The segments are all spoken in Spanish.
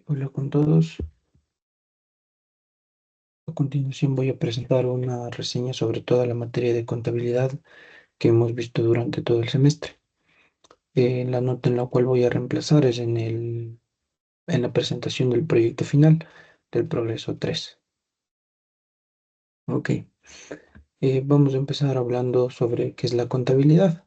Hola con todos. A continuación voy a presentar una reseña sobre toda la materia de contabilidad que hemos visto durante todo el semestre. La nota en la cual voy a reemplazar es en la presentación del proyecto final del Progreso 3. Ok, vamos a empezar hablando sobre qué es la contabilidad.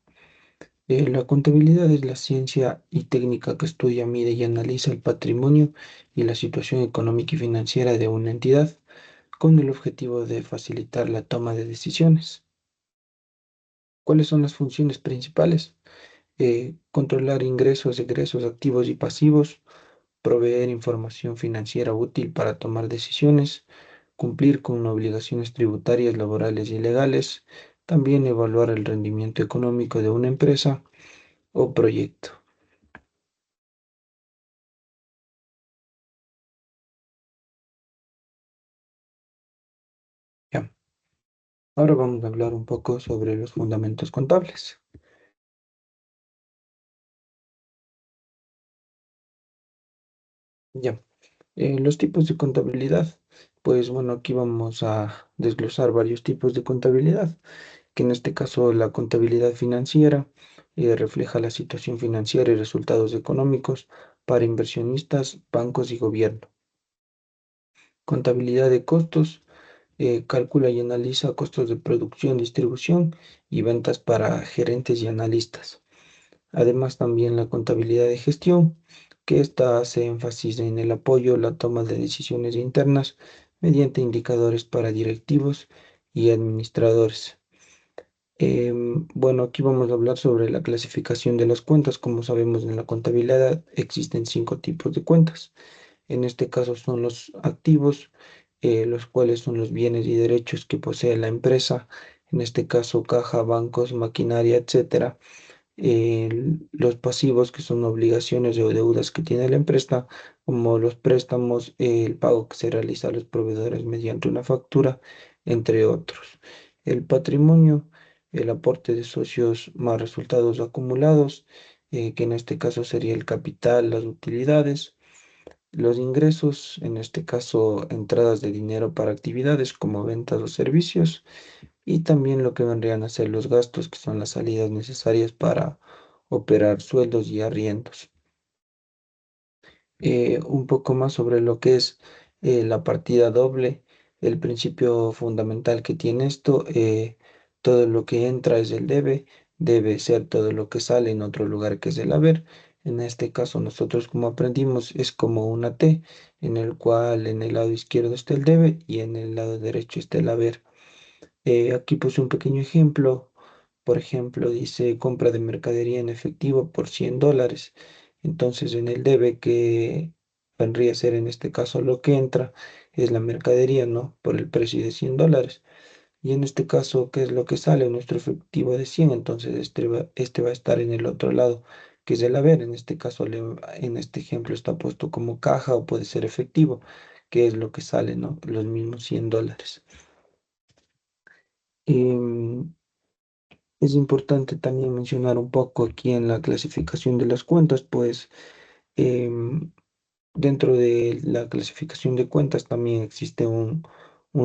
La contabilidad es la ciencia y técnica que estudia, mide y analiza el patrimonio y la situación económica y financiera de una entidad con el objetivo de facilitar la toma de decisiones. ¿Cuáles son las funciones principales? Controlar ingresos, egresos, activos y pasivos, proveer información financiera útil para tomar decisiones, cumplir con obligaciones tributarias, laborales y legales, también evaluar el rendimiento económico de una empresa o proyecto. Ya. Ahora vamos a hablar un poco sobre los fundamentos contables. Ya. Los tipos de contabilidad. Pues bueno, aquí vamos a desglosar varios tipos de contabilidad, que en este caso la contabilidad financiera refleja la situación financiera y resultados económicos para inversionistas, bancos y gobierno. Contabilidad de costos, calcula y analiza costos de producción, distribución y ventas para gerentes y analistas. Además, también la contabilidad de gestión, que esta hace énfasis en el apoyo, la toma de decisiones internas mediante indicadores para directivos y administradores. Bueno, aquí vamos a hablar sobre la clasificación de las cuentas. Como sabemos, en la contabilidad existen 5 tipos de cuentas. En este caso son los activos, los cuales son los bienes y derechos que posee la empresa. En este caso, caja, bancos, maquinaria, etcétera. Los pasivos, que son obligaciones o deudas que tiene la empresa, como los préstamos, el pago que se realiza a los proveedores mediante una factura, entre otros. El patrimonio, el aporte de socios más resultados acumulados, que en este caso sería el capital, las utilidades. Los ingresos, en este caso, entradas de dinero para actividades como ventas o servicios, y también lo que vendrían a ser los gastos, que son las salidas necesarias para operar sueldos y arriendos. Un poco más sobre lo que es la partida doble, el principio fundamental que tiene esto: todo lo que entra es el debe ser todo lo que sale en otro lugar, que es el haber. En este caso, nosotros, como aprendimos, es como una T, en el cual en el lado izquierdo está el debe y en el lado derecho está el haber. Aquí puse un pequeño ejemplo. Por ejemplo, dice compra de mercadería en efectivo por $100. Entonces, en el debe, que vendría a ser en este caso lo que entra, es la mercadería, ¿no? Por el precio de $100. Y en este caso, ¿qué es lo que sale? Nuestro efectivo de 100. Entonces este va a estar en el otro lado, que es el haber. En este caso, en este ejemplo está puesto como caja, o puede ser efectivo, que es lo que sale, ¿no? Los mismos $100. Em, Es importante también mencionar un poco aquí en la clasificación de las cuentas, pues em, dentro de la clasificación de cuentas también existe un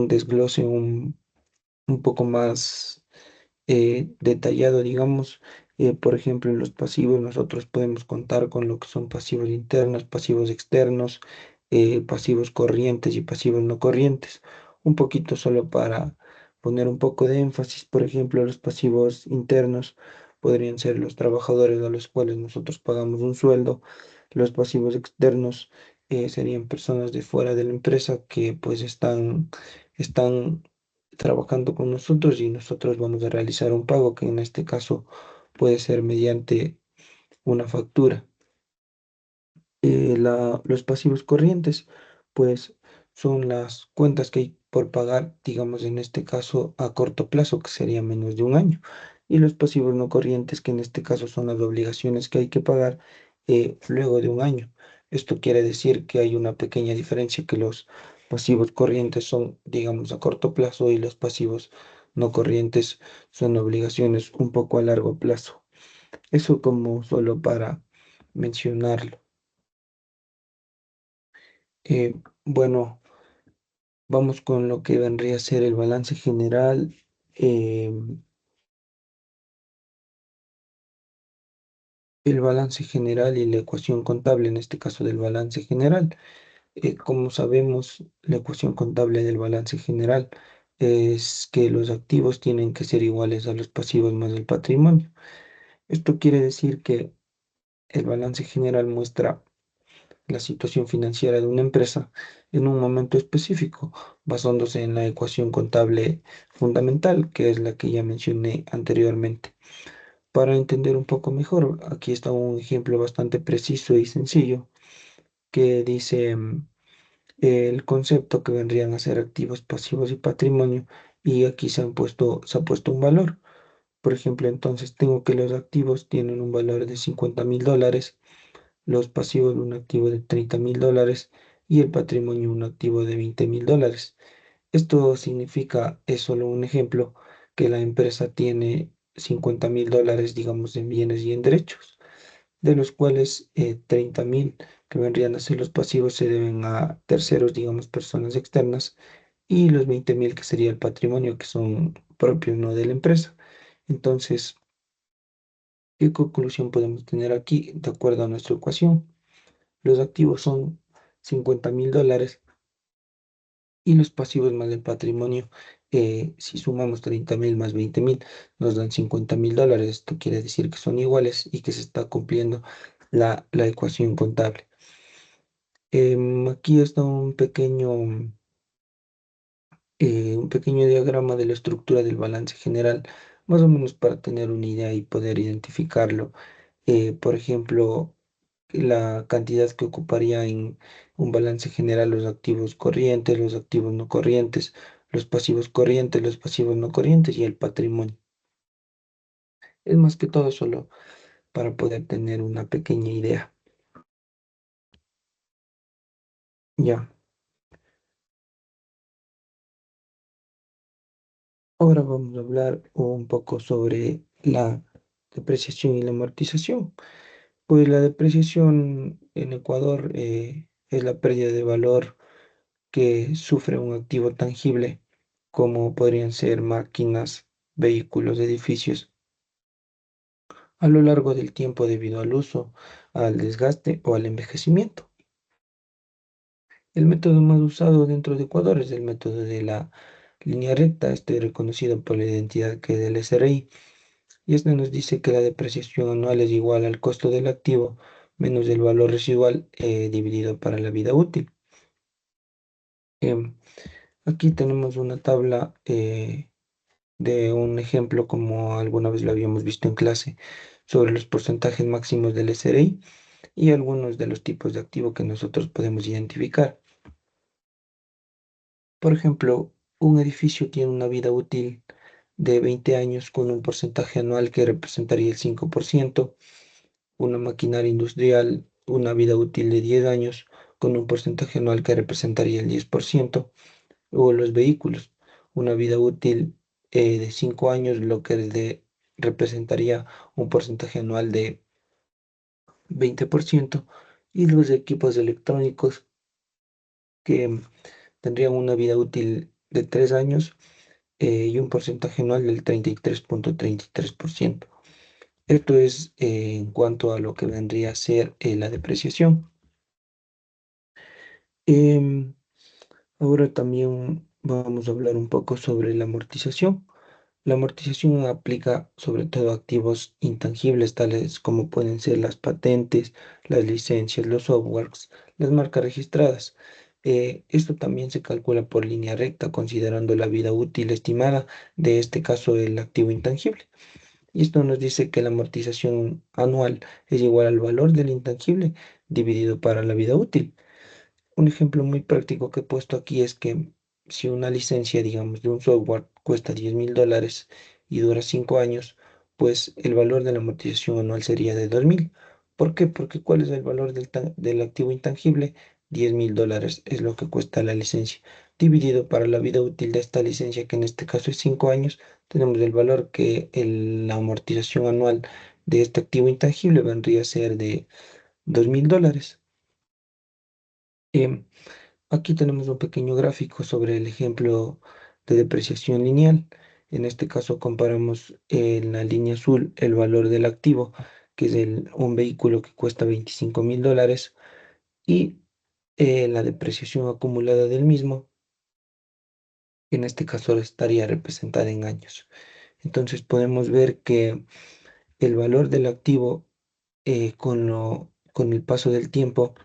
desglose un poco más detallado, digamos. Por ejemplo, en los pasivos nosotros podemos contar con lo que son pasivos internos, pasivos externos, pasivos corrientes y pasivos no corrientes. Un poquito solo para poner un poco de énfasis. Por ejemplo, los pasivos internos podrían ser los trabajadores a los cuales nosotros pagamos un sueldo. Los pasivos externos serían personas de fuera de la empresa que pues están trabajando con nosotros, y nosotros vamos a realizar un pago, que en este caso puede ser mediante una factura. Los pasivos corrientes, pues son las cuentas que hay por pagar, digamos en este caso a corto plazo, que sería menos de un año. Y los pasivos no corrientes, que en este caso son las obligaciones que hay que pagar luego de un año. Esto quiere decir que hay una pequeña diferencia, que los pasivos corrientes son, digamos, a corto plazo, y los pasivos no corrientes son obligaciones un poco a largo plazo. Eso como solo para mencionarlo. Bueno, vamos con lo que vendría a ser el balance general. Eh, el balance general y la ecuación contable, en este caso del balance general. Como sabemos, la ecuación contable del balance general es que los activos tienen que ser iguales a los pasivos más el patrimonio. Esto quiere decir que el balance general muestra la situación financiera de una empresa en un momento específico, basándose en la ecuación contable fundamental, que es la que ya mencioné anteriormente. Para entender un poco mejor, aquí está un ejemplo bastante preciso y sencillo que dice el concepto que vendrían a ser activos, pasivos y patrimonio, y aquí se ha puesto un valor. Por ejemplo, entonces tengo que los activos tienen un valor de $50.000, los pasivos un activo de $30.000 y el patrimonio un activo de $20.000. Esto significa, es solo un ejemplo, que la empresa tiene $50.000, digamos, en bienes y en derechos, de los cuales 30.000 que vendrían a ser los pasivos se deben a terceros, digamos, personas externas, y los 20.000 que sería el patrimonio, que son propios, no de la empresa. Entonces, ¿qué conclusión podemos tener aquí de acuerdo a nuestra ecuación? Los activos son $50.000 y los pasivos más el patrimonio, si sumamos 30.000 más 20.000, nos dan $50.000. Esto quiere decir que son iguales y que se está cumpliendo la ecuación contable. Aquí está un pequeño diagrama de la estructura del balance general, más o menos para tener una idea y poder identificarlo. Por ejemplo, la cantidad que ocuparía en un balance general los activos corrientes, los activos no corrientes, los pasivos corrientes, los pasivos no corrientes y el patrimonio. Es más que todo solo para poder tener una pequeña idea. Ya, ahora vamos a hablar un poco sobre la depreciación y la amortización. Pues la depreciación en Ecuador es la pérdida de valor que sufre un activo tangible, como podrían ser máquinas, vehículos, edificios, a lo largo del tiempo debido al uso, al desgaste o al envejecimiento. El método más usado dentro de Ecuador es el método de la línea recta, este reconocido por la identidad que es del SRI, y este nos dice que la depreciación anual es igual al costo del activo menos el valor residual dividido para la vida útil. Em, Aquí tenemos una tabla de un ejemplo como alguna vez lo habíamos visto en clase sobre los porcentajes máximos del SRI y algunos de los tipos de activo que nosotros podemos identificar. Por ejemplo, un edificio tiene una vida útil de 20 años con un porcentaje anual que representaría el 5%, una maquinaria industrial una vida útil de 10 años con un porcentaje anual que representaría el 10%, o los vehículos, una vida útil de 5 años, lo que representaría un porcentaje anual de 20%, y los equipos electrónicos que tendrían una vida útil de 3 años y un porcentaje anual del 33,33%. Esto es en cuanto a lo que vendría a ser la depreciación. Em, Ahora también vamos a hablar un poco sobre la amortización. La amortización aplica sobre todo a activos intangibles, tales como pueden ser las patentes, las licencias, los softwares, las marcas registradas. Esto también se calcula por línea recta, considerando la vida útil estimada de este caso el activo intangible. Y esto nos dice que la amortización anual es igual al valor del intangible dividido para la vida útil. Un ejemplo muy práctico que he puesto aquí es que si una licencia, digamos, de un software cuesta $10.000 y dura 5 años, pues el valor de la amortización anual sería de 2.000. ¿Por qué? Porque ¿cuál es el valor del activo intangible? $10.000 es lo que cuesta la licencia. Dividido para la vida útil de esta licencia, que en este caso es 5 años, tenemos el valor que la amortización anual de este activo intangible vendría a ser de $2.000. Em, Aquí tenemos un pequeño gráfico sobre el ejemplo de depreciación lineal. En este caso comparamos en la línea azul el valor del activo, que es un vehículo que cuesta $25.000, y la depreciación acumulada del mismo, que en este caso estaría representada en años. Entonces podemos ver que el valor del activo con el paso del tiempo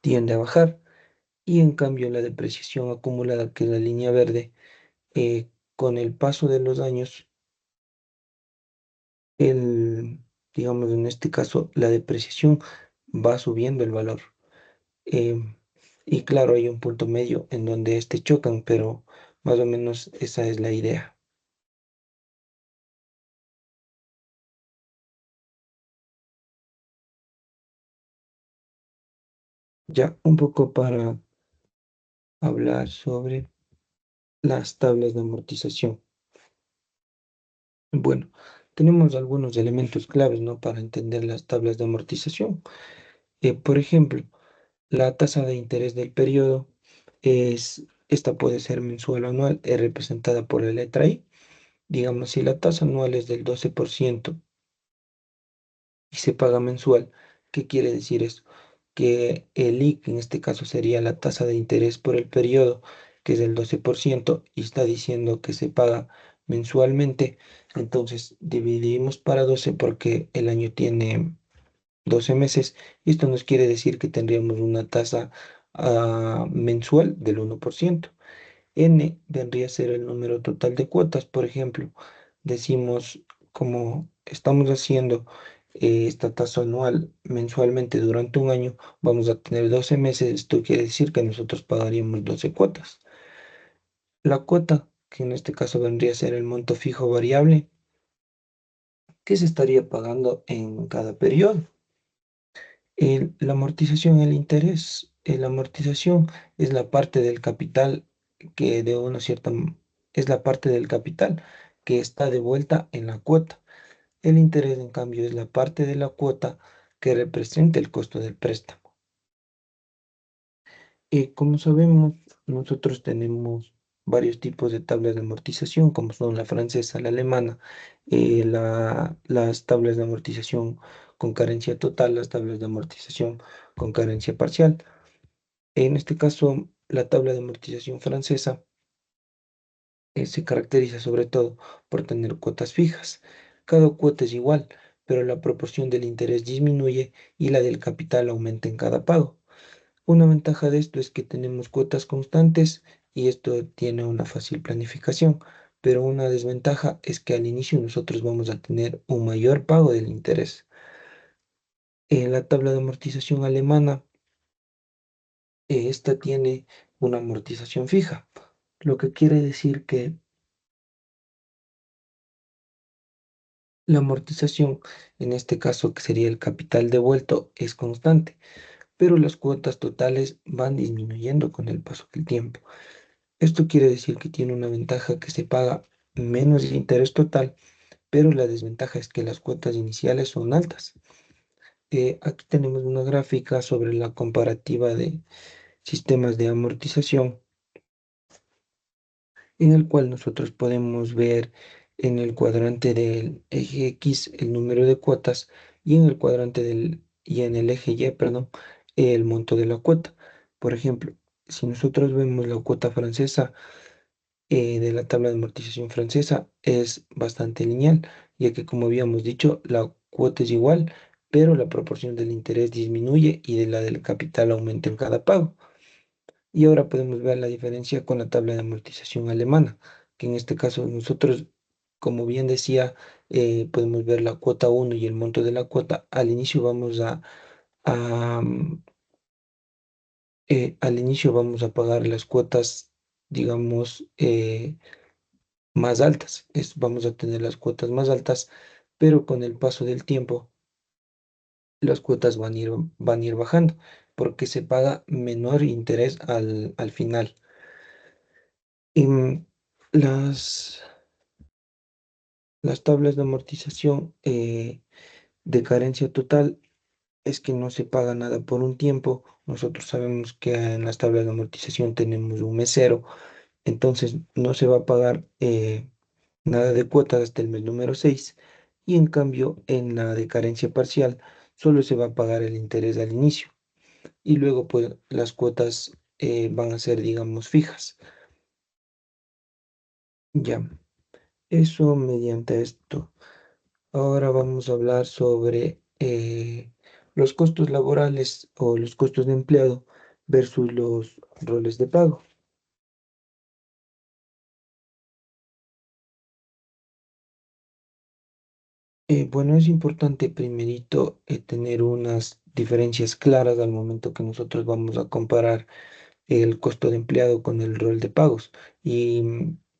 tiende a bajar, y en cambio la depreciación acumulada, que es la línea verde, con el paso de los años, el, digamos en este caso, la depreciación va subiendo el valor. Em, y claro, hay un punto medio en donde chocan, pero más o menos esa es la idea. Ya un poco para hablar sobre las tablas de amortización. Bueno, tenemos algunos elementos claves, ¿no? Para entender las tablas de amortización. Por ejemplo, la tasa de interés del periodo esta puede ser mensual o anual, es representada por la letra I. Digamos, si la tasa anual es del 12% y se paga mensual, ¿qué quiere decir eso? Que el I, que en este caso sería la tasa de interés por el periodo, que es del 12%, y está diciendo que se paga mensualmente, entonces dividimos para 12 porque el año tiene 12 meses, y esto nos quiere decir que tendríamos una tasa mensual del 1%. N vendría a ser el número total de cuotas. Por ejemplo, decimos, como estamos haciendo esta tasa anual mensualmente durante un año, vamos a tener 12 meses. Esto quiere decir que nosotros pagaríamos 12 cuotas. La cuota, que en este caso vendría a ser el monto fijo variable, que se estaría pagando en cada periodo. La amortización, el interés, la amortización es la parte del capital que de una cierta, es la parte del capital que está de vuelta en la cuota. El interés, en cambio, es la parte de la cuota que representa el costo del préstamo. Como sabemos, nosotros tenemos varios tipos de tablas de amortización, como son la francesa, la alemana, las tablas de amortización con carencia total, las tablas de amortización con carencia parcial. En este caso, la tabla de amortización francesa se caracteriza sobre todo por tener cuotas fijas. Cada cuota es igual, pero la proporción del interés disminuye y la del capital aumenta en cada pago. Una ventaja de esto es que tenemos cuotas constantes y esto tiene una fácil planificación, pero una desventaja es que al inicio nosotros vamos a tener un mayor pago del interés. En la tabla de amortización alemana, esta tiene una amortización fija, lo que quiere decir que la amortización, en este caso que sería el capital devuelto, es constante, pero las cuotas totales van disminuyendo con el paso del tiempo. Esto quiere decir que tiene una ventaja, que se paga menos de interés total, pero la desventaja es que las cuotas iniciales son altas. Aquí tenemos una gráfica sobre la comparativa de sistemas de amortización, en el cual nosotros podemos ver en el cuadrante del eje X el número de cuotas, y en el en el eje Y, perdón, el monto de la cuota. Por ejemplo, si nosotros vemos la cuota francesa, de la tabla de amortización francesa, es bastante lineal, ya que como habíamos dicho, la cuota es igual, pero la proporción del interés disminuye y de la del capital aumenta en cada pago. Y ahora podemos ver la diferencia con la tabla de amortización alemana, que en este caso nosotros, como bien decía, podemos ver la cuota uno y el monto de la cuota. Al inicio a, mm, al inicio vamos a pagar las cuotas, digamos, más altas. Vamos a tener las cuotas más altas, pero con el paso del tiempo las cuotas van a ir bajando porque se paga menor interés al final. Y las, las tablas de amortización de carencia total es que no se paga nada por un tiempo. Nosotros sabemos que en las tablas de amortización tenemos un mesero, entonces no se va a pagar nada de cuotas hasta el mes número 6 y en cambio en la de carencia parcial solo se va a pagar el interés al inicio y luego pues las cuotas van a ser digamos fijas. Ya, eso mediante esto. Ahora vamos a hablar sobre los costos laborales o los costos de empleado versus los roles de pago. Bueno, es importante primerito tener unas diferencias claras al momento que nosotros vamos a comparar el costo de empleado con el rol de pagos. Y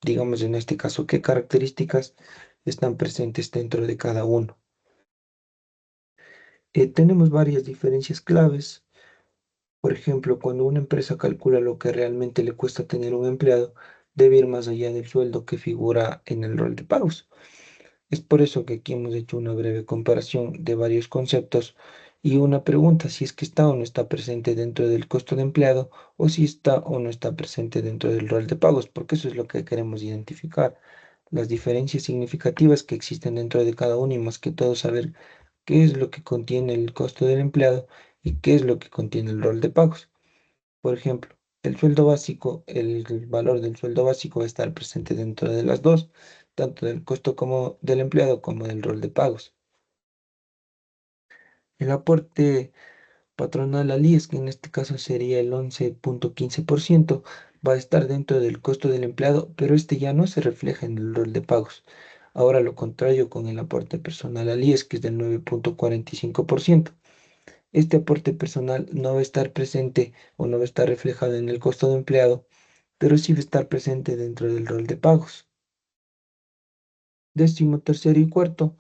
digamos en este caso, ¿qué características están presentes dentro de cada uno? Tenemos varias diferencias claves. Por ejemplo, cuando una empresa calcula lo que realmente le cuesta tener un empleado, debe ir más allá del sueldo que figura en el rol de pagos. Es por eso que aquí hemos hecho una breve comparación de varios conceptos y una pregunta si es que está o no está presente dentro del costo de empleado o si está o no está presente dentro del rol de pagos, porque eso es lo que queremos identificar, las diferencias significativas que existen dentro de cada uno y más que todo saber qué es lo que contiene el costo del empleado y qué es lo que contiene el rol de pagos. Por ejemplo, el sueldo básico, el valor del sueldo básico va a estar presente dentro de las dos, tanto del costo como del empleado como del rol de pagos. El aporte patronal al IES, que en este caso sería el 11,15%, va a estar dentro del costo del empleado, pero este ya no se refleja en el rol de pagos. Ahora lo contrario con el aporte personal al IES, que es del 9,45%. Este aporte personal no va a estar presente o no va a estar reflejado en el costo de empleado, pero sí va a estar presente dentro del rol de pagos. Décimo, tercero y cuarto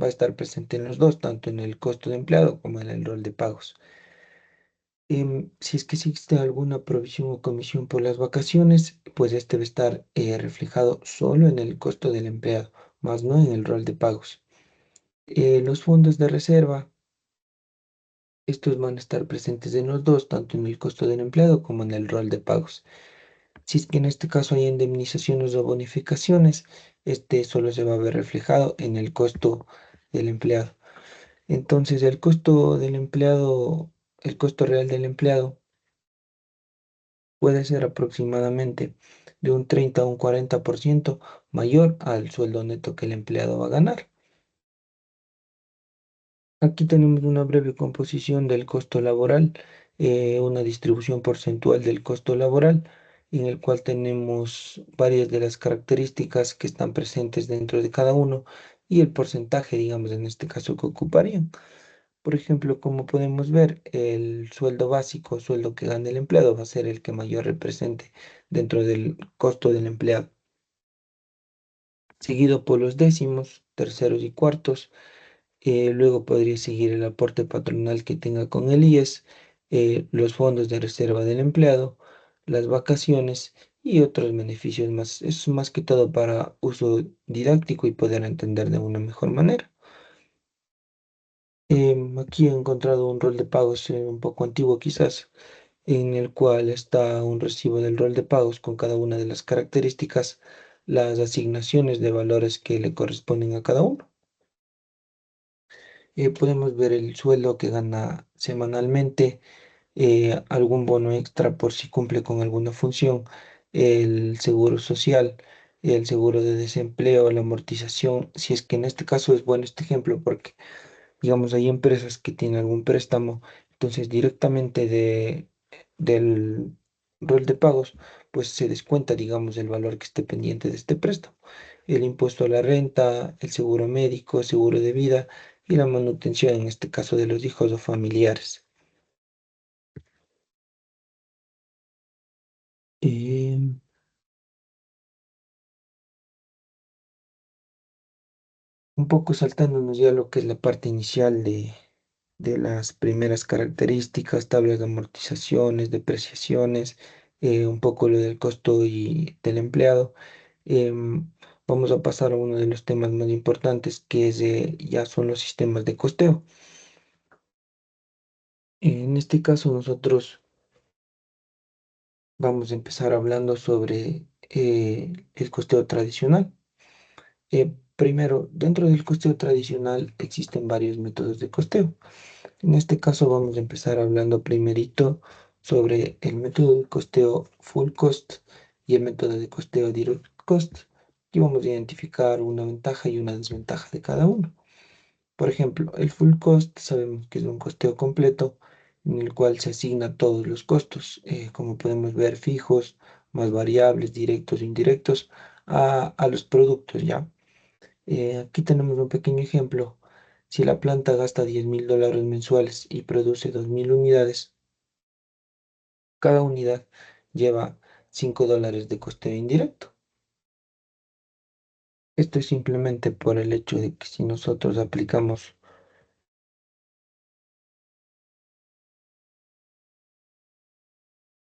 va a estar presente en los dos, tanto en el costo de empleado como en el rol de pagos. Si es que existe alguna provisión o comisión por las vacaciones, pues este va a estar reflejado solo en el costo del empleado, más no en el rol de pagos. Los fondos de reserva, estos van a estar presentes en los dos, tanto en el costo del empleado como en el rol de pagos. Si es que en este caso hay indemnizaciones o bonificaciones, este solo se va a ver reflejado en el costo del empleado. Entonces, el costo del empleado, el costo real del empleado puede ser aproximadamente de un 30 a un 40% mayor al sueldo neto que el empleado va a ganar. Aquí tenemos una breve composición del costo laboral, una distribución porcentual del costo laboral, en el cual tenemos varias de las características que están presentes dentro de cada uno y el porcentaje, digamos, en este caso que ocuparían. Por ejemplo, como podemos ver, el sueldo básico, sueldo que gana el empleado, va a ser el que mayor represente dentro del costo del empleado, seguido por los décimos, terceros y cuartos. Luego podría seguir el aporte patronal que tenga con el IES, los fondos de reserva del empleado, las vacaciones y otros beneficios más. Es más que todo para uso didáctico y poder entender de una mejor manera. Aquí he encontrado un rol de pagos un poco antiguo quizás, en el cual está un recibo del rol de pagos con cada una de las características, las asignaciones de valores que le corresponden a cada uno. Podemos ver el sueldo que gana semanalmente, algún bono extra por si cumple con alguna función, el seguro social, el seguro de desempleo, la amortización, si es que en este caso es bueno este ejemplo porque, digamos, hay empresas que tienen algún préstamo, entonces directamente del rol de pagos, pues se descuenta, digamos, el valor que esté pendiente de este préstamo. El impuesto a la renta, el seguro médico, seguro de vida y la manutención, en este caso de los hijos o familiares. Em, un poco saltándonos ya lo que es la parte inicial de las primeras características, tablas de amortizaciones, depreciaciones, un poco lo del costo y del empleado. em, Vamos a pasar a uno de los temas más importantes, que es, ya son los sistemas de costeo. En este caso nosotros vamos a empezar hablando sobre el costeo tradicional. Primero, dentro del costeo tradicional existen varios métodos de costeo. En este caso vamos a empezar hablando primerito sobre el método de costeo full cost y el método de costeo direct cost. Y vamos a identificar una ventaja y una desventaja de cada uno. Por ejemplo, el full cost sabemos que es un costeo completo en el cual se asigna todos los costos, como podemos ver, fijos, más variables, directos e indirectos, a los productos, ¿ya? Aquí tenemos un pequeño ejemplo. Si la planta gasta $10.000 mensuales y produce 2.000 unidades, cada unidad lleva $5 de costeo indirecto. Esto es simplemente por el hecho de que si nosotros aplicamos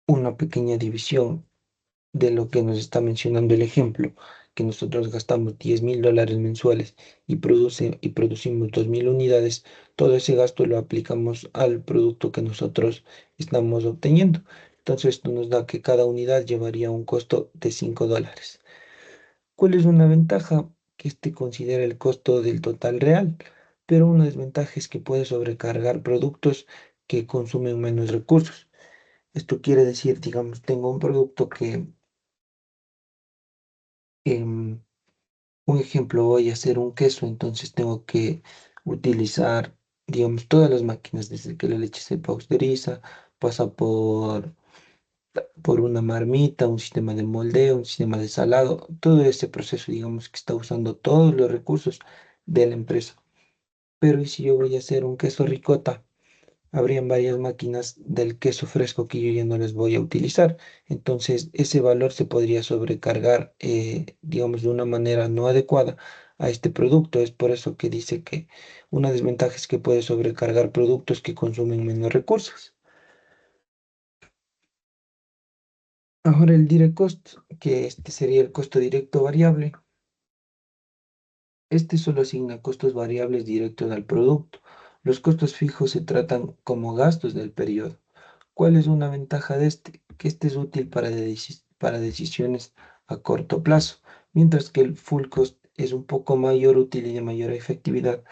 una pequeña división de lo que nos está mencionando el ejemplo, que nosotros gastamos $10.000 mensuales y producimos 2.000 unidades, todo ese gasto lo aplicamos al producto que nosotros estamos obteniendo. Entonces, esto nos da que cada unidad llevaría un costo de $5. ¿Cuál es una ventaja? Que este considera el costo del total real, pero una desventaja es que puede sobrecargar productos que consumen menos recursos. Esto quiere decir, digamos, tengo un producto que em, un ejemplo, voy a hacer un queso, entonces tengo que utilizar, digamos, todas las máquinas, desde que la leche se pasteuriza, pasa por una marmita, un sistema de moldeo, un sistema de salado, todo ese proceso, digamos, que está usando todos los recursos de la empresa. Pero ¿y si yo voy a hacer un queso ricota? Habrían varias máquinas del queso fresco que yo ya no les voy a utilizar. Entonces, ese valor se podría sobrecargar, digamos, de una manera no adecuada a este producto. Es por eso que dice que una desventaja es que puede sobrecargar productos que consumen menos recursos. Ahora el direct cost, que este sería el costo directo variable. Este solo asigna costos variables directos al producto. Los costos fijos se tratan como gastos del periodo. ¿Cuál es una ventaja de este? Que este es útil para decisiones a corto plazo, mientras que el full cost es un poco mayor útil y de mayor efectividad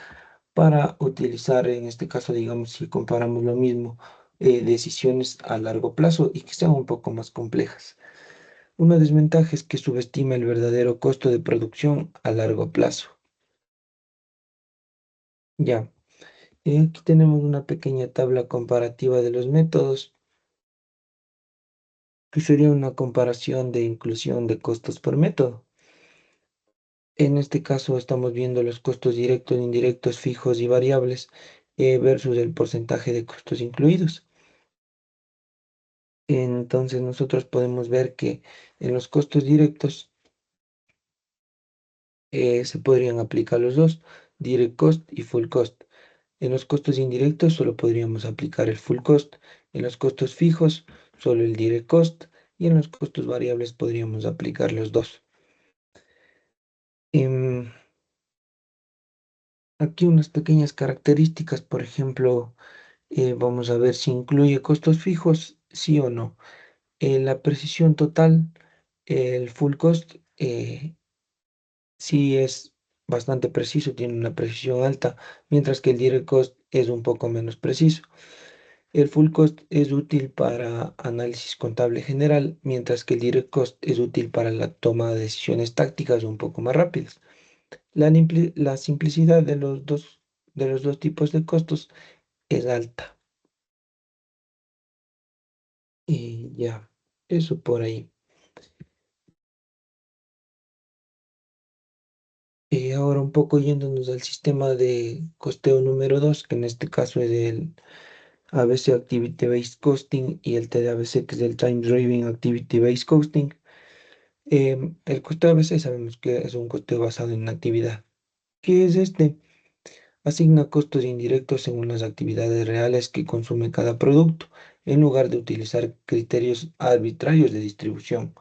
para utilizar, en este caso, digamos, si comparamos lo mismo, decisiones a largo plazo y que sean un poco más complejas. Una desventaja es que subestima el verdadero costo de producción a largo plazo. Ya, aquí tenemos una pequeña tabla comparativa de los métodos, que sería una comparación de inclusión de costos por método. En este caso estamos viendo los costos directos, indirectos, fijos y variables versus el porcentaje de costos incluidos. Entonces nosotros podemos ver que en los costos directos se podrían aplicar los dos, direct cost y full cost. En los costos indirectos solo podríamos aplicar el full cost. En los costos fijos solo el direct cost. Y en los costos variables podríamos aplicar los dos. Em, Aquí unas pequeñas características, por ejemplo, vamos a ver si incluye costos fijos, sí o no. La precisión total, el full cost, sí es bastante preciso, tiene una precisión alta, mientras que el direct cost es un poco menos preciso. El full cost es útil para análisis contable general, mientras que el direct cost es útil para la toma de decisiones tácticas un poco más rápidas. La simplicidad de los dos tipos de costos es alta. Y ya, eso por ahí. Ahora un poco yéndonos al sistema de costeo número 2, que en este caso es el ABC Activity Based Costing y el TDABC, que es el Time Driven Activity Based Costing. El costeo ABC sabemos que es un costeo basado en actividad. ¿Qué es este? Asigna costos indirectos según las actividades reales que consume cada producto, en lugar de utilizar criterios arbitrarios de distribución.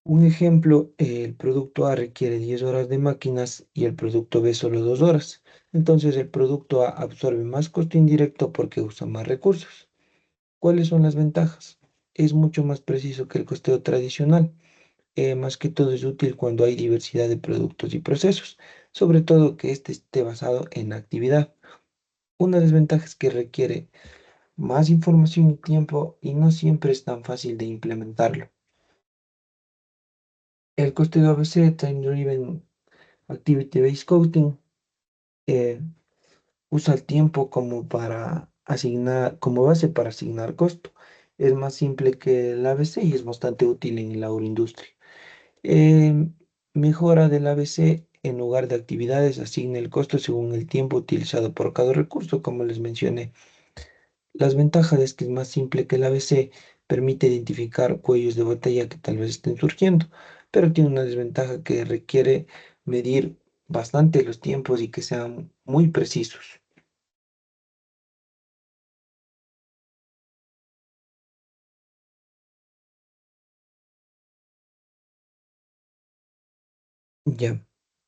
Un ejemplo, el producto A requiere 10 horas de máquinas y el producto B solo 2 horas. Entonces el producto A absorbe más costo indirecto porque usa más recursos. ¿Cuáles son las ventajas? Es mucho más preciso que el costeo tradicional. Más que todo es útil cuando hay diversidad de productos y procesos, sobre todo que este esté basado en actividad. Una desventaja es que requiere más información y tiempo y no siempre es tan fácil de implementarlo. El costeo ABC, Time Driven Activity Based Costing, eh, usa el tiempo como para asignar, como base para asignar costo. Es más simple que el ABC y es bastante útil en la agroindustria. Eh, Mejora del ABC en lugar de actividades, asigna el costo según el tiempo utilizado por cada recurso, como les mencioné. Las ventajas es que es más simple que el ABC, permite identificar cuellos de botella que tal vez estén surgiendo, pero tiene una desventaja que requiere medir bastante los tiempos y que sean muy precisos. Ya,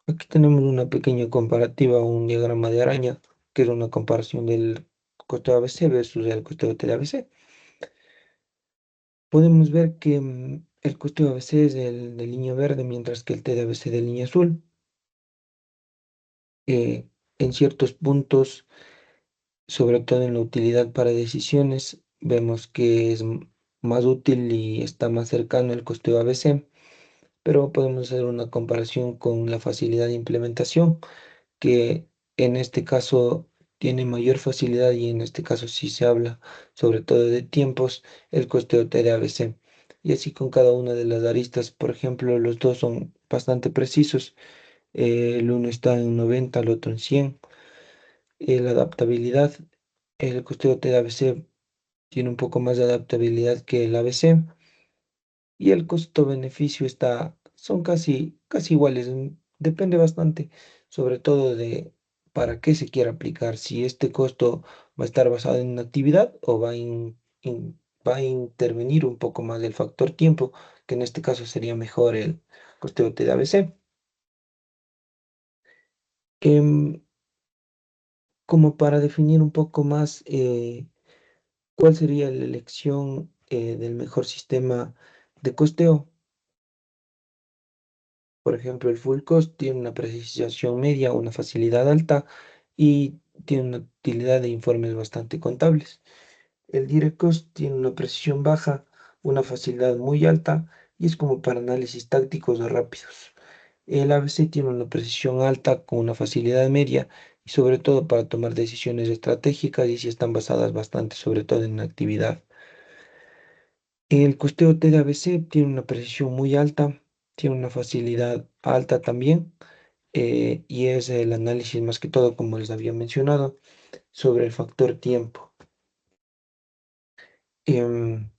aquí tenemos una pequeña comparativa, un diagrama de araña, que es una comparación del costeo ABC versus el costeo TLABC. Podemos ver que el costeo ABC es el de línea verde, mientras que el TLABC de línea azul. En ciertos puntos, sobre todo en la utilidad para decisiones, vemos que es más útil y está más cercano el costeo ABC, pero podemos hacer una comparación con la facilidad de implementación, que en este caso tiene mayor facilidad y en este caso sí se habla sobre todo de tiempos, el costeo TDABC. Y así con cada una de las aristas, por ejemplo, los dos son bastante precisos. El uno está en 90, el otro en 100. La adaptabilidad, el costeo TDABC tiene un poco más de adaptabilidad que el ABC y el costo-beneficio son casi iguales. Depende bastante, sobre todo de para qué se quiera aplicar, si este costo va a estar basado en una actividad o va a intervenir un poco más el factor tiempo, que en este caso sería mejor el costeo TDABC. Em, Como para definir un poco más cuál sería la elección del mejor sistema de costeo. Por ejemplo, el full cost tiene una precisión media, una facilidad alta y tiene una utilidad de informes bastante contables. El direct cost tiene una precisión baja, una facilidad muy alta y es como para análisis tácticos o rápidos. El ABC tiene una precisión alta con una facilidad media y sobre todo para tomar decisiones estratégicas y si están basadas bastante sobre todo en actividad. El costeo TDABC tiene una precisión muy alta, tiene una facilidad alta también y es el análisis más que todo, como les había mencionado, sobre el factor tiempo. Em,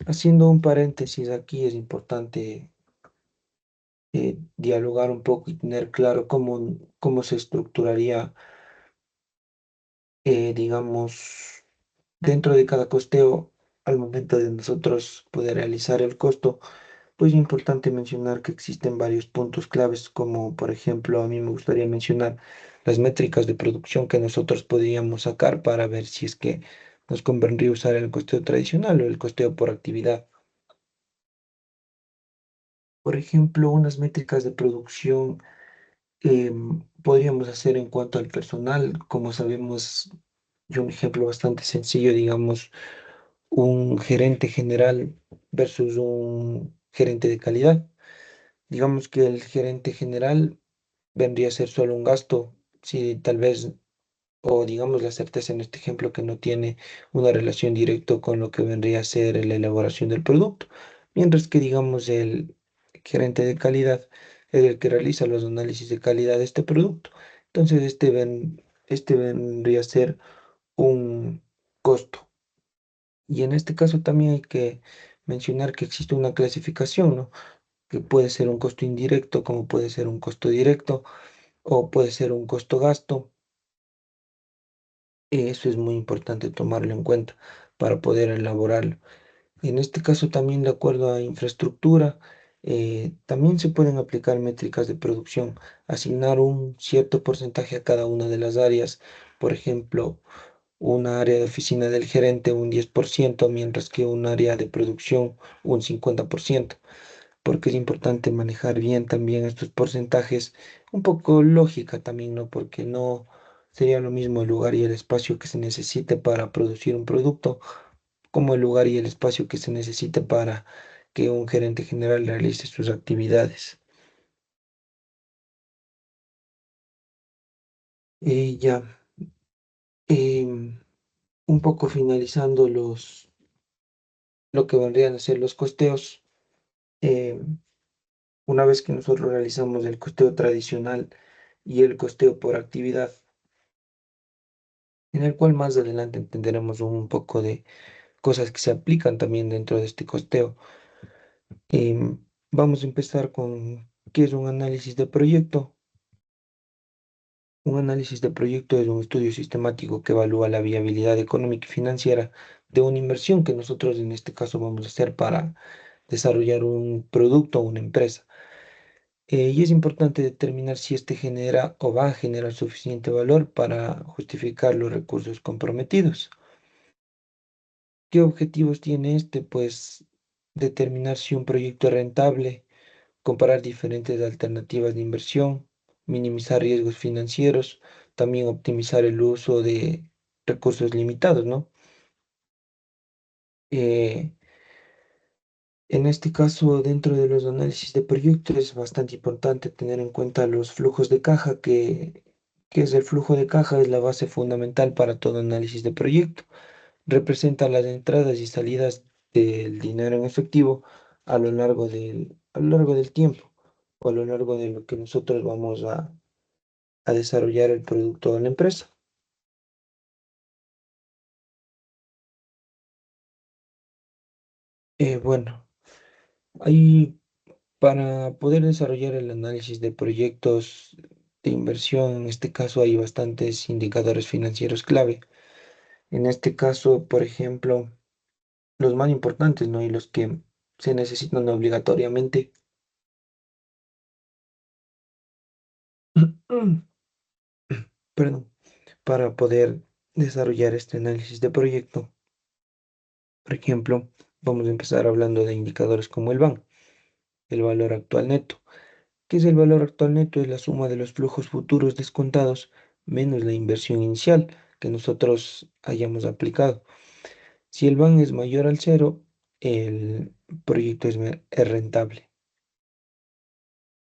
Haciendo un paréntesis aquí, es importante dialogar un poco y tener claro cómo se estructuraría, digamos, dentro de cada costeo al momento de nosotros poder realizar el costo. Pues es importante mencionar que existen varios puntos claves, como por ejemplo, a mí me gustaría mencionar las métricas de producción que nosotros podríamos sacar para ver si es que nos convendría usar el costeo tradicional o el costeo por actividad. Por ejemplo, unas métricas de producción podríamos hacer en cuanto al personal. Como sabemos, y un ejemplo bastante sencillo, digamos, un gerente general versus un gerente de calidad. Digamos que el gerente general vendría a ser solo un gasto, si tal vez, o digamos la certeza en este ejemplo que no tiene una relación directa con lo que vendría a ser la elaboración del producto, mientras que digamos el gerente de calidad es el que realiza los análisis de calidad de este producto. Entonces este vendría a ser un costo. Y en este caso también hay que mencionar que existe una clasificación, ¿no? Que puede ser un costo indirecto, como puede ser un costo directo o puede ser un costo gasto. Eso es muy importante tomarlo en cuenta para poder elaborarlo. En este caso también de acuerdo a infraestructura, También se pueden aplicar métricas de producción, asignar un cierto porcentaje a cada una de las áreas. Por ejemplo, una área de oficina del gerente un 10%, mientras que un área de producción un 50%, porque es importante manejar bien también estos porcentajes, un poco lógica también, ¿no? Porque no sería lo mismo el lugar y el espacio que se necesite para producir un producto, como el lugar y el espacio que se necesite para que un gerente general realice sus actividades. Ya, em, un poco finalizando lo que vendrían a ser los costeos. em, Una vez que nosotros realizamos el costeo tradicional y el costeo por actividad, en el cual más adelante entenderemos un poco de cosas que se aplican también dentro de este costeo. Vamos a empezar con qué es un análisis de proyecto. Un análisis de proyecto es un estudio sistemático que evalúa la viabilidad económica y financiera de una inversión que nosotros en este caso vamos a hacer para desarrollar un producto o una empresa. Y es importante determinar si este genera o va a generar suficiente valor para justificar los recursos comprometidos. ¿Qué objetivos tiene este? Pues determinar si un proyecto es rentable, comparar diferentes alternativas de inversión, minimizar riesgos financieros, también optimizar el uso de recursos limitados, ¿no? Eh, En este caso, dentro de los análisis de proyecto es bastante importante tener en cuenta los flujos de caja, que es el flujo de caja, es la base fundamental para todo análisis de proyecto. Representa las entradas y salidas del dinero en efectivo a lo largo del tiempo o a lo largo de lo que nosotros vamos a desarrollar el producto de la empresa. Bueno, ahí para poder desarrollar el análisis de proyectos de inversión, en este caso hay bastantes indicadores financieros clave. En este caso, por ejemplo, los más importantes, ¿no? Y los que se necesitan obligatoriamente, perdón, para poder desarrollar este análisis de proyecto. Por ejemplo, vamos a empezar hablando de indicadores como el BAN, el valor actual neto. ¿Qué es el valor actual neto? Es la suma de los flujos futuros descontados menos la inversión inicial que nosotros hayamos aplicado. Si el BAN es mayor al cero, el proyecto es rentable.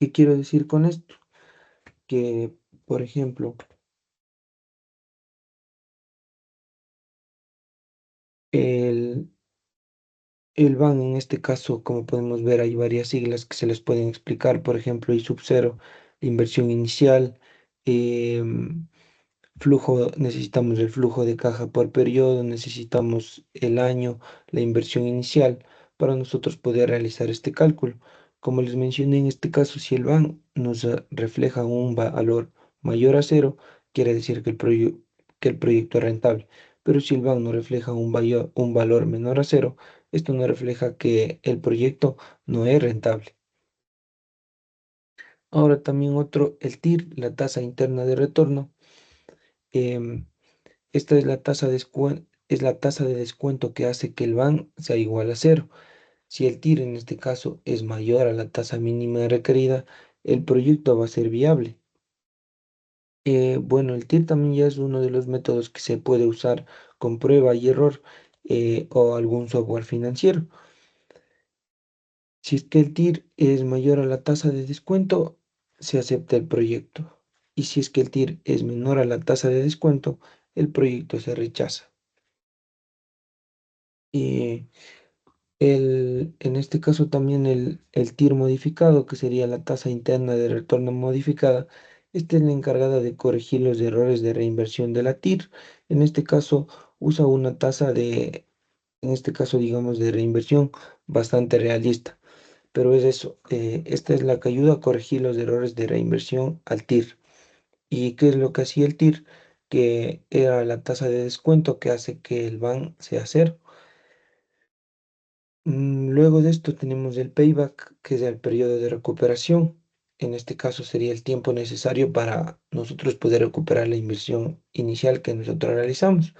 ¿Qué quiero decir con esto? Que, por ejemplo, el, el BAN en este caso, como podemos ver, hay varias siglas que se les pueden explicar. Por ejemplo, I sub cero, inversión inicial. em, Flujo, necesitamos el flujo de caja por periodo, necesitamos el año, la inversión inicial para nosotros poder realizar este cálculo. Como les mencioné, en este caso, si el BAN nos refleja un valor mayor a cero, quiere decir que que el proyecto es rentable. Pero si el BAN nos refleja un valor menor a cero, esto nos refleja que el proyecto no es rentable. Ahora también otro, el TIR, la tasa interna de retorno. em, Esta es es la tasa de descuento que hace que el BAN sea igual a cero. Si el TIR en este caso es mayor a la tasa mínima requerida, el proyecto va a ser viable. Bueno, el TIR también ya es uno de los métodos que se puede usar con prueba y error o algún software financiero. Si es que el TIR es mayor a la tasa de descuento, se acepta el proyecto. Y si es que el TIR es menor a la tasa de descuento, el proyecto se rechaza. Y en este caso también el TIR modificado, que sería la tasa interna de retorno modificada, esta es la encargada de corregir los errores de reinversión de la TIR. En este caso usa una tasa en este caso digamos, de reinversión bastante realista. Pero es eso, esta es la que ayuda a corregir los errores de reinversión al TIR. ¿Y qué es lo que hacía el TIR? Que era la tasa de descuento que hace que el BAN sea cero. Luego de esto tenemos el payback, que es el periodo de recuperación. En este caso sería el tiempo necesario para nosotros poder recuperar la inversión inicial que nosotros realizamos.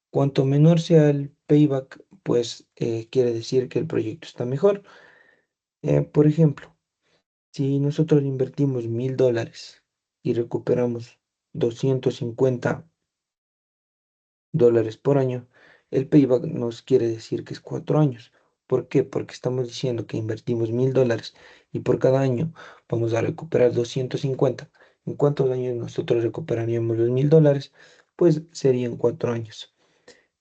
Cuanto menor sea el payback, pues quiere decir que el proyecto está mejor. Por ejemplo, si nosotros invertimos $1000 y recuperamos 250 dólares por año, el payback nos quiere decir que es 4 años. ¿Por qué? Porque estamos diciendo que invertimos $1000 y por cada año vamos a recuperar 250. ¿En cuántos años nosotros recuperaríamos los $1000? Pues serían 4 años.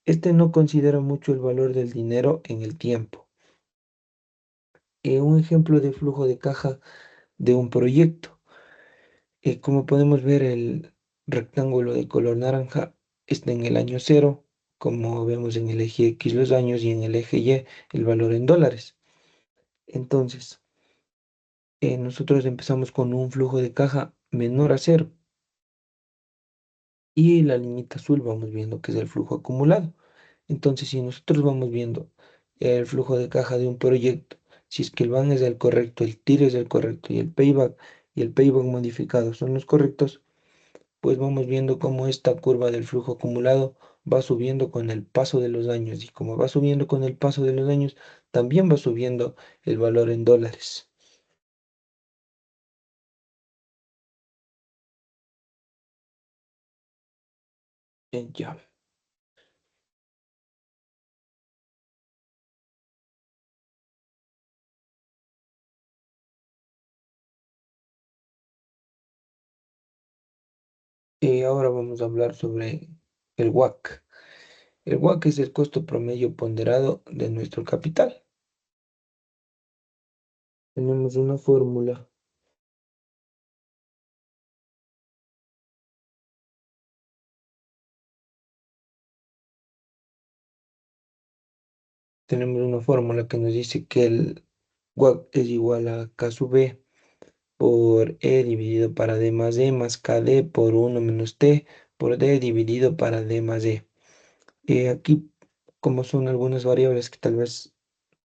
Este no considera mucho el valor del dinero en el tiempo. Un ejemplo de flujo de caja de un proyecto. Como podemos ver, el rectángulo de color naranja está en el año cero, como vemos en el eje X los años y en el eje Y el valor en dólares. Entonces, nosotros empezamos con un flujo de caja menor a cero y la liñita azul vamos viendo que es el flujo acumulado. Entonces, si nosotros vamos viendo el flujo de caja de un proyecto, si es que el van es el correcto, el TIR es el correcto y el payback modificado son los correctos, pues vamos viendo cómo esta curva del flujo acumulado va subiendo con el paso de los años y como va subiendo con el paso de los años, también va subiendo el valor en dólares. Ya. Ahora vamos a hablar sobre el WAC. El WAC es el costo promedio ponderado de nuestro capital. Tenemos una fórmula. Tenemos una fórmula que nos dice que el WAC es igual a K sub B por E dividido para D más E más KD por uno menos T por D dividido para D más E. Aquí, como son algunas variables que tal vez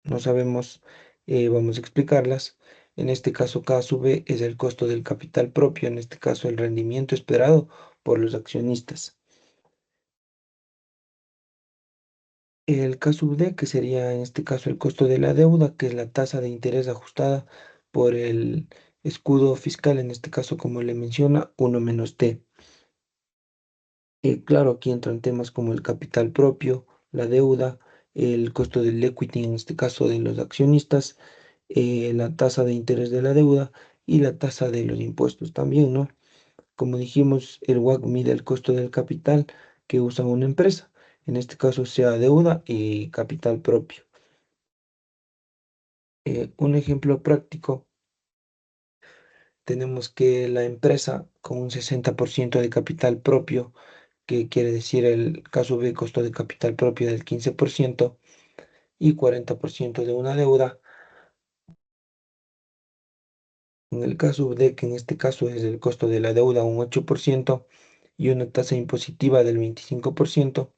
no sabemos, vamos a explicarlas. En este caso, K sub B es el costo del capital propio, en este caso el rendimiento esperado por los accionistas. El K sub D, que sería en este caso el costo de la deuda, que es la tasa de interés ajustada por el escudo fiscal, en este caso, como le menciona, uno menos T. Claro, aquí entran temas como el capital propio, la deuda, el costo del equity, en este caso de los accionistas, la tasa de interés de la deuda y la tasa de los impuestos también, ¿no? Como dijimos, el WACC mide el costo del capital que usa una empresa, en este caso sea deuda y capital propio. Un ejemplo práctico, tenemos que la empresa con un 60% de capital propio, que quiere decir el caso B, costo de capital propio del 15% y 40% de una deuda. En el caso D, que en este caso es el costo de la deuda un 8% y una tasa impositiva del 25%,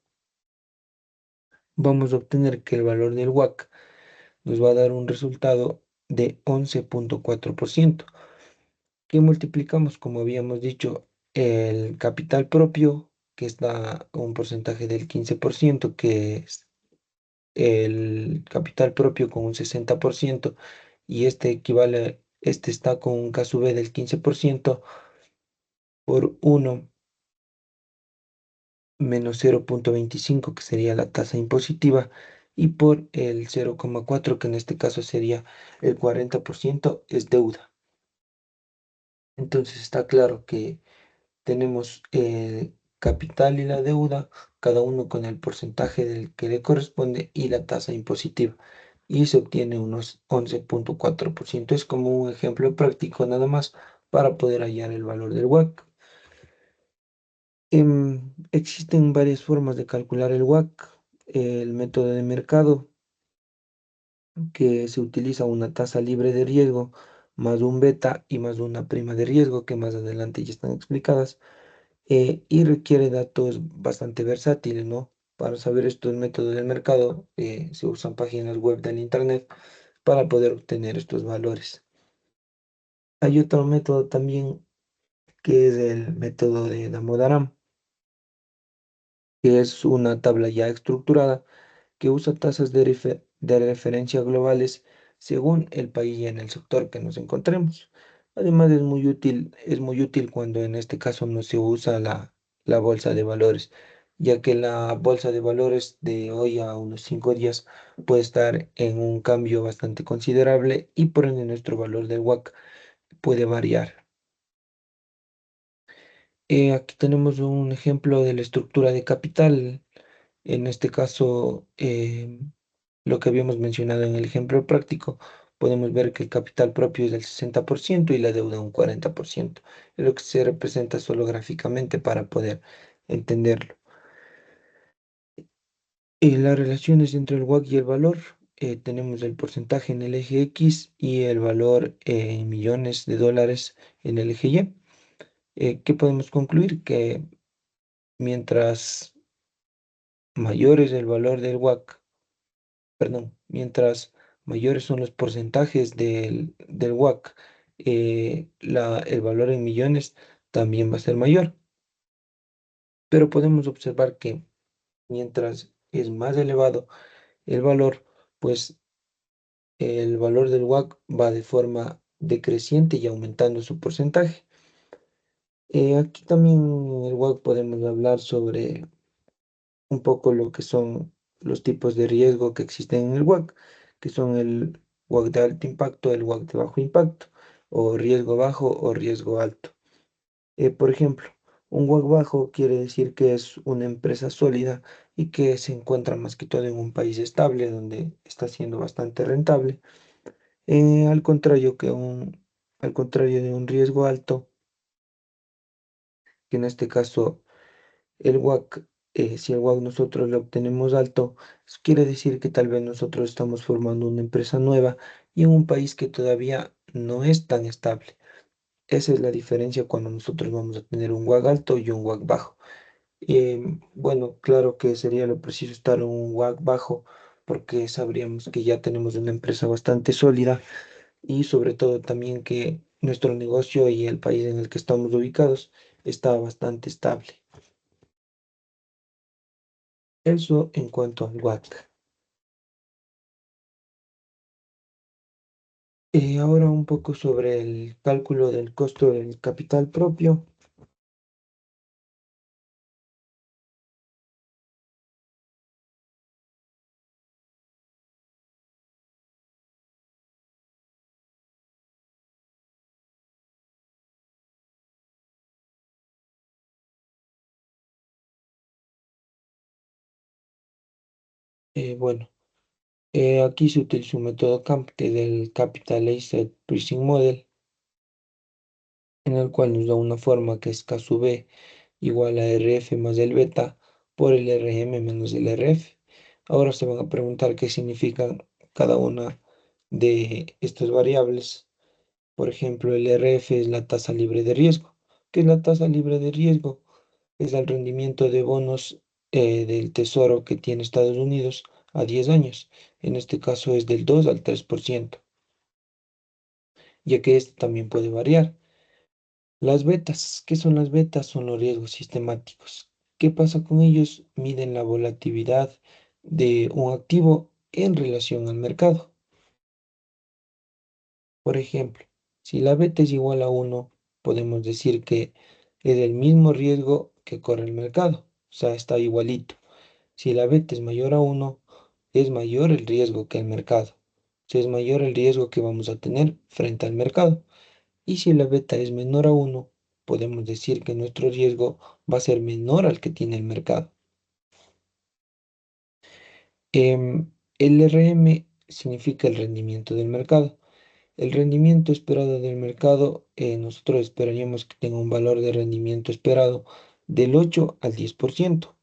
vamos a obtener que el valor del WACC nos va a dar un resultado de 11,4%, que multiplicamos, como habíamos dicho, el capital propio, que está a un porcentaje del 15%, que es el capital propio con un 60%, y este está con un caso B del 15% por uno menos 0,25 que sería la tasa impositiva, y por el 0,4 que en este caso sería el 40% es deuda. Entonces está claro que tenemos el capital y la deuda, cada uno con el porcentaje del que le corresponde y la tasa impositiva. Y se obtiene unos 11,4%. Es como un ejemplo práctico nada más para poder hallar el valor del WACC. Existen varias formas de calcular el WACC. El método de mercado, que se utiliza una tasa libre de riesgo más un beta y más una prima de riesgo, que más adelante ya están explicadas, y requiere datos bastante versátiles, ¿no? Para saber estos métodos del mercado, se usan páginas web del Internet para poder obtener estos valores. Hay otro método también que es el método de Damodaram, que es una tabla ya estructurada que usa tasas de referencia globales según el país y en el sector que nos encontremos. Además, es muy útil cuando en este caso no se usa la bolsa de valores, ya que la bolsa de valores de hoy a unos 5 días puede estar en un cambio bastante considerable y por ende nuestro valor del WAC puede variar. Aquí tenemos un ejemplo de la estructura de capital. En este caso, lo que habíamos mencionado en el ejemplo práctico, podemos ver que el capital propio es del 60% y la deuda un 40%. Es lo que se representa solo gráficamente para poder entenderlo. Las relaciones entre el WACC y el valor, tenemos el porcentaje en el eje X y el valor en millones de dólares en el eje Y. ¿Qué podemos concluir? Que mientras mayor es el valor del WACC, perdón, mientras mayores son los porcentajes del WACC, el valor en millones también va a ser mayor. Pero podemos observar que mientras es más elevado el valor, pues el valor del WACC va de forma decreciente y aumentando su porcentaje. Aquí también en el WACC podemos hablar sobre un poco lo que son los tipos de riesgo que existen en el WAC, que son el WAC de alto impacto, el WAC de bajo impacto, o riesgo bajo o riesgo alto. Por ejemplo, un WAC bajo quiere decir que es una empresa sólida y que se encuentra más que todo en un país estable donde está siendo bastante rentable. Al contrario al contrario de un riesgo alto, que en este caso el WAC, si el WAC nosotros lo obtenemos alto, eso quiere decir que tal vez nosotros estamos formando una empresa nueva y en un país que todavía no es tan estable. Esa es la diferencia cuando nosotros vamos a tener un WAC alto y un WAC bajo. Bueno, claro que sería lo preciso estar en un WAC bajo porque sabríamos que ya tenemos una empresa bastante sólida y sobre todo también que nuestro negocio y el país en el que estamos ubicados está bastante estable. Eso en cuanto al WAC. Ahora un poco sobre el cálculo del costo del capital propio. Bueno, aquí se utiliza un método CAMP, que es el Capital Asset Pricing Model, en el cual nos da una forma que es K sub B igual a RF más el beta por el RM menos el RF. Ahora se van a preguntar qué significan cada una de estas variables. Por ejemplo, el RF es la tasa libre de riesgo. ¿Qué es la tasa libre de riesgo? Es el rendimiento de bonos del tesoro que tiene Estados Unidos a 10 años. En este caso es del 2 al 3%, ya que este también puede variar. Las betas, ¿qué son las betas? Son los riesgos sistemáticos. ¿Qué pasa con ellos? Miden la volatilidad de un activo en relación al mercado. Por ejemplo, si la beta es igual a 1, podemos decir que es el mismo riesgo que corre el mercado, o sea, está igualito. Si la beta es mayor a 1, es mayor el riesgo que el mercado. Si es mayor el riesgo que vamos a tener frente al mercado. Y si la beta es menor a 1, podemos decir que nuestro riesgo va a ser menor al que tiene el mercado. El RM significa el rendimiento del mercado. El rendimiento esperado del mercado, nosotros esperaríamos que tenga un valor de rendimiento esperado del 8 al 10%.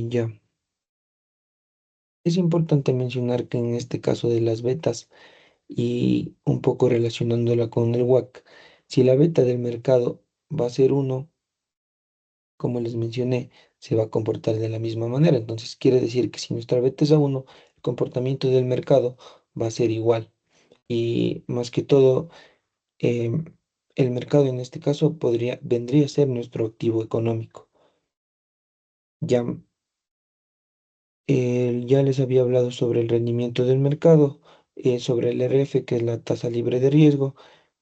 Ya, es importante mencionar que en este caso de las betas y un poco relacionándola con el WAC, Si la beta del mercado va a ser uno, como les mencioné, se va a comportar de la misma manera. Entonces quiere decir que si nuestra beta es a uno, el comportamiento del mercado va a ser igual. Y más que todo, em, el mercado en este caso vendría a ser nuestro activo económico. Ya, ya les había hablado sobre el rendimiento del mercado, sobre el RF, que es la tasa libre de riesgo.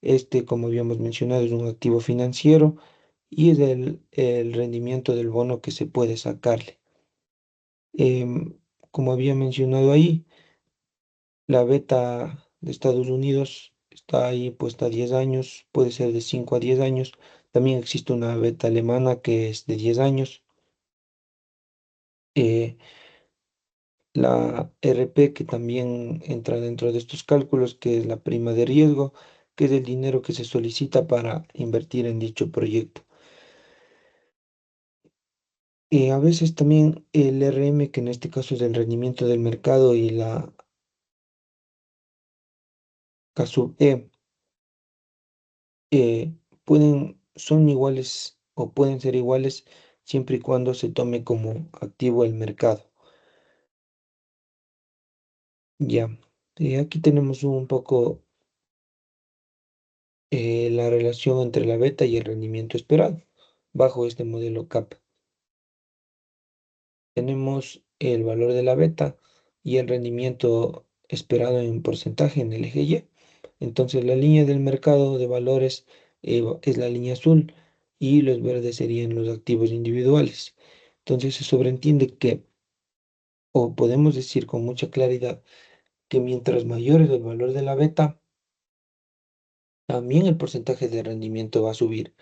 Este, como habíamos mencionado, es un activo financiero y es el rendimiento del bono que se puede sacarle. Como había mencionado ahí, la beta de Estados Unidos está ahí puesta a 10 años, puede ser de 5 a 10 años. También existe una beta alemana que es de 10 años. Eh, la RP, que también entra dentro de estos cálculos, que es la prima de riesgo, que es el dinero que se solicita para invertir en dicho proyecto. A veces también el RM, que en este caso es el rendimiento del mercado, y la K sub E, son iguales o pueden ser iguales siempre y cuando se tome como activo el mercado. Ya, aquí tenemos un poco la relación entre la beta y el rendimiento esperado bajo este modelo CAP. Tenemos el valor de la beta y el rendimiento esperado en porcentaje en el eje Y. Entonces la línea del mercado de valores es la línea azul y los verdes serían los activos individuales. Entonces se sobreentiende que, o podemos decir con mucha claridad, que mientras mayor es el valor de la beta, también el porcentaje de rendimiento va a subir.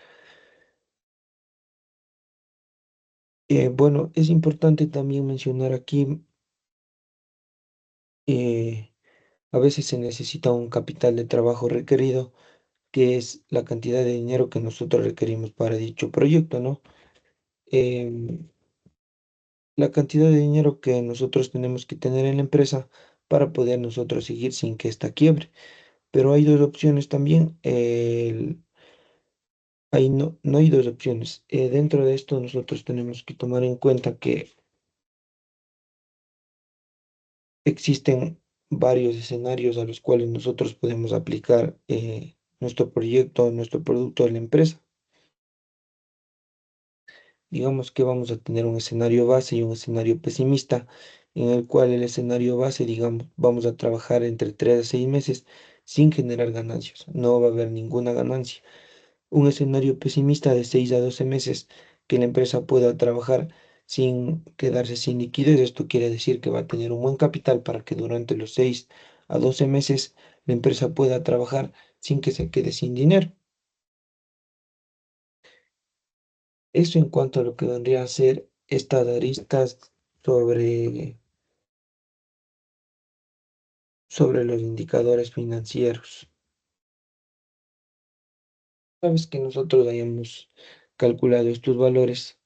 Bueno, es importante también mencionar aquí, eh, a veces se necesita un capital de trabajo requerido, que es la cantidad de dinero que nosotros requerimos para dicho proyecto, ¿no? Em, la cantidad de dinero que nosotros tenemos que tener en la empresa para poder nosotros seguir sin que esta quiebre. Pero hay dos opciones también. No hay dos opciones. Dentro de esto nosotros tenemos que tomar en cuenta que existen varios escenarios a los cuales nosotros podemos aplicar nuestro proyecto, nuestro producto a la empresa. Digamos que vamos a tener un escenario base y un escenario pesimista, en el cual el escenario base, digamos, vamos a trabajar entre 3 a 6 meses sin generar ganancias. No va a haber ninguna ganancia. Un escenario pesimista de 6 a 12 meses que la empresa pueda trabajar sin quedarse sin liquidez. Esto quiere decir que va a tener un buen capital para que durante los 6 a 12 meses la empresa pueda trabajar sin que se quede sin dinero. Eso en cuanto a lo que vendría a ser estas aristas sobre, sobre los indicadores financieros. Sabes que nosotros hayamos calculado estos valores,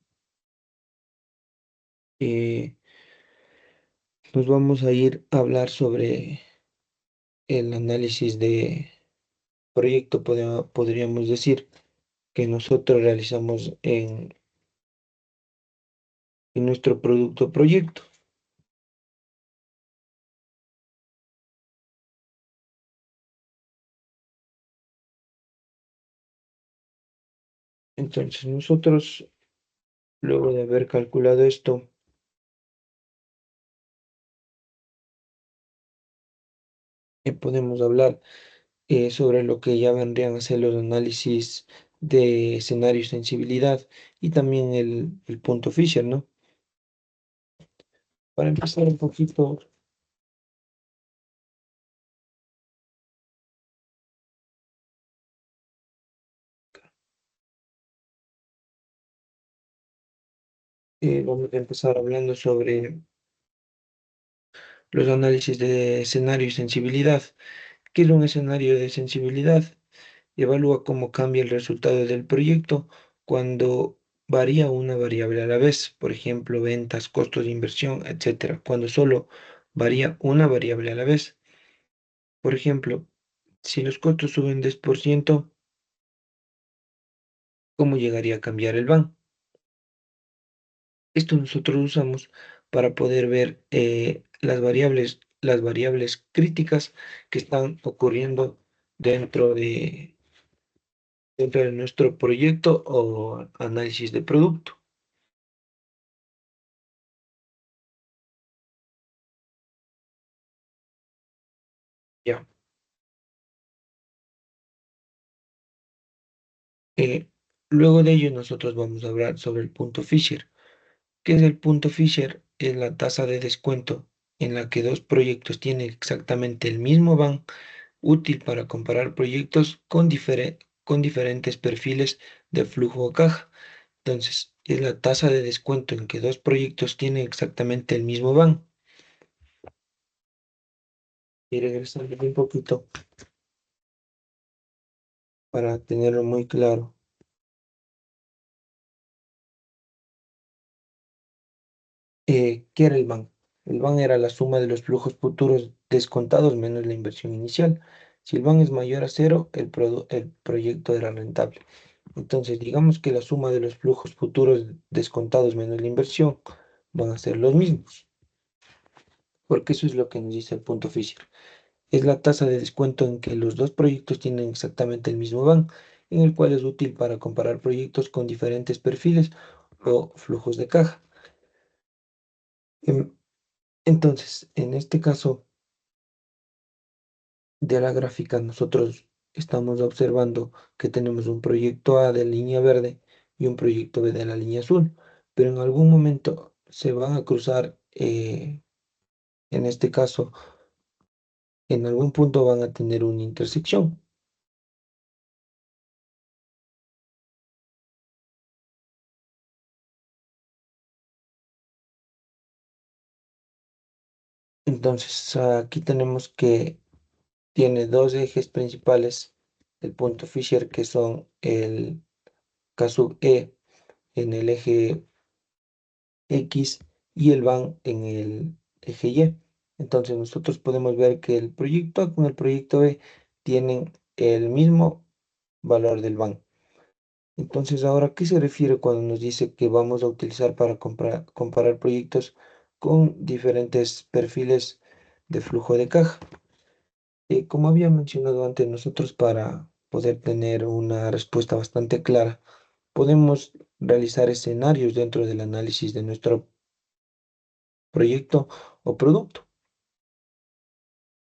eh, nos vamos a ir a hablar sobre el análisis de proyecto, podríamos decir, que nosotros realizamos en nuestro producto proyecto. Entonces nosotros, luego de haber calculado esto, podemos hablar sobre lo que ya vendrían a ser los análisis de escenario y sensibilidad y también el punto Fisher, ¿no? Para empezar un poquito, vamos a empezar hablando sobre los análisis de escenario y sensibilidad. ¿Qué es un escenario de sensibilidad? Evalúa cómo cambia el resultado del proyecto cuando varía una variable a la vez, por ejemplo, ventas, costos de inversión, etcétera. Cuando solo varía una variable a la vez. Por ejemplo, si los costos suben 10%, ¿Cómo llegaría a cambiar el ban? Esto nosotros usamos para poder ver las variables críticas que están ocurriendo dentro dentro de nuestro proyecto o análisis de producto. Ya. Eh, Luego de ello nosotros vamos a hablar sobre el punto Fisher. ¿Qué es el punto Fisher? Es la tasa de descuento en la que dos proyectos tienen exactamente el mismo van, útil para comparar proyectos con diferentes perfiles de flujo o caja. Entonces, es la tasa de descuento en que dos proyectos tienen exactamente el mismo van. Y regresando un poquito para tenerlo muy claro. ¿Qué era el ban? El ban era la suma de los flujos futuros descontados menos la inversión inicial. Si el ban es mayor a cero, el proyecto era rentable. Entonces, digamos que la suma de los flujos futuros descontados menos la inversión van a ser los mismos, porque eso es lo que nos dice el punto Fisher. Es la tasa de descuento en que los dos proyectos tienen exactamente el mismo ban, en el cual es útil para comparar proyectos con diferentes perfiles o flujos de caja. Em, Entonces, en este caso de la gráfica, nosotros estamos observando que tenemos un proyecto A de línea verde y un proyecto B de la línea azul, pero en algún momento se van a cruzar, en este caso, en algún punto van a tener una intersección. Entonces, aquí tenemos que tiene dos ejes principales, el punto Fisher, que son el K sub E en el eje X y el van en el eje Y. Entonces nosotros podemos ver que el proyecto A con el proyecto B tienen el mismo valor del van. Entonces, ahora, ¿qué se refiere cuando nos dice que vamos a utilizar para comparar proyectos con diferentes perfiles de flujo de caja? Como había mencionado antes, nosotros para poder tener una respuesta bastante clara, podemos realizar escenarios dentro del análisis de nuestro proyecto o producto.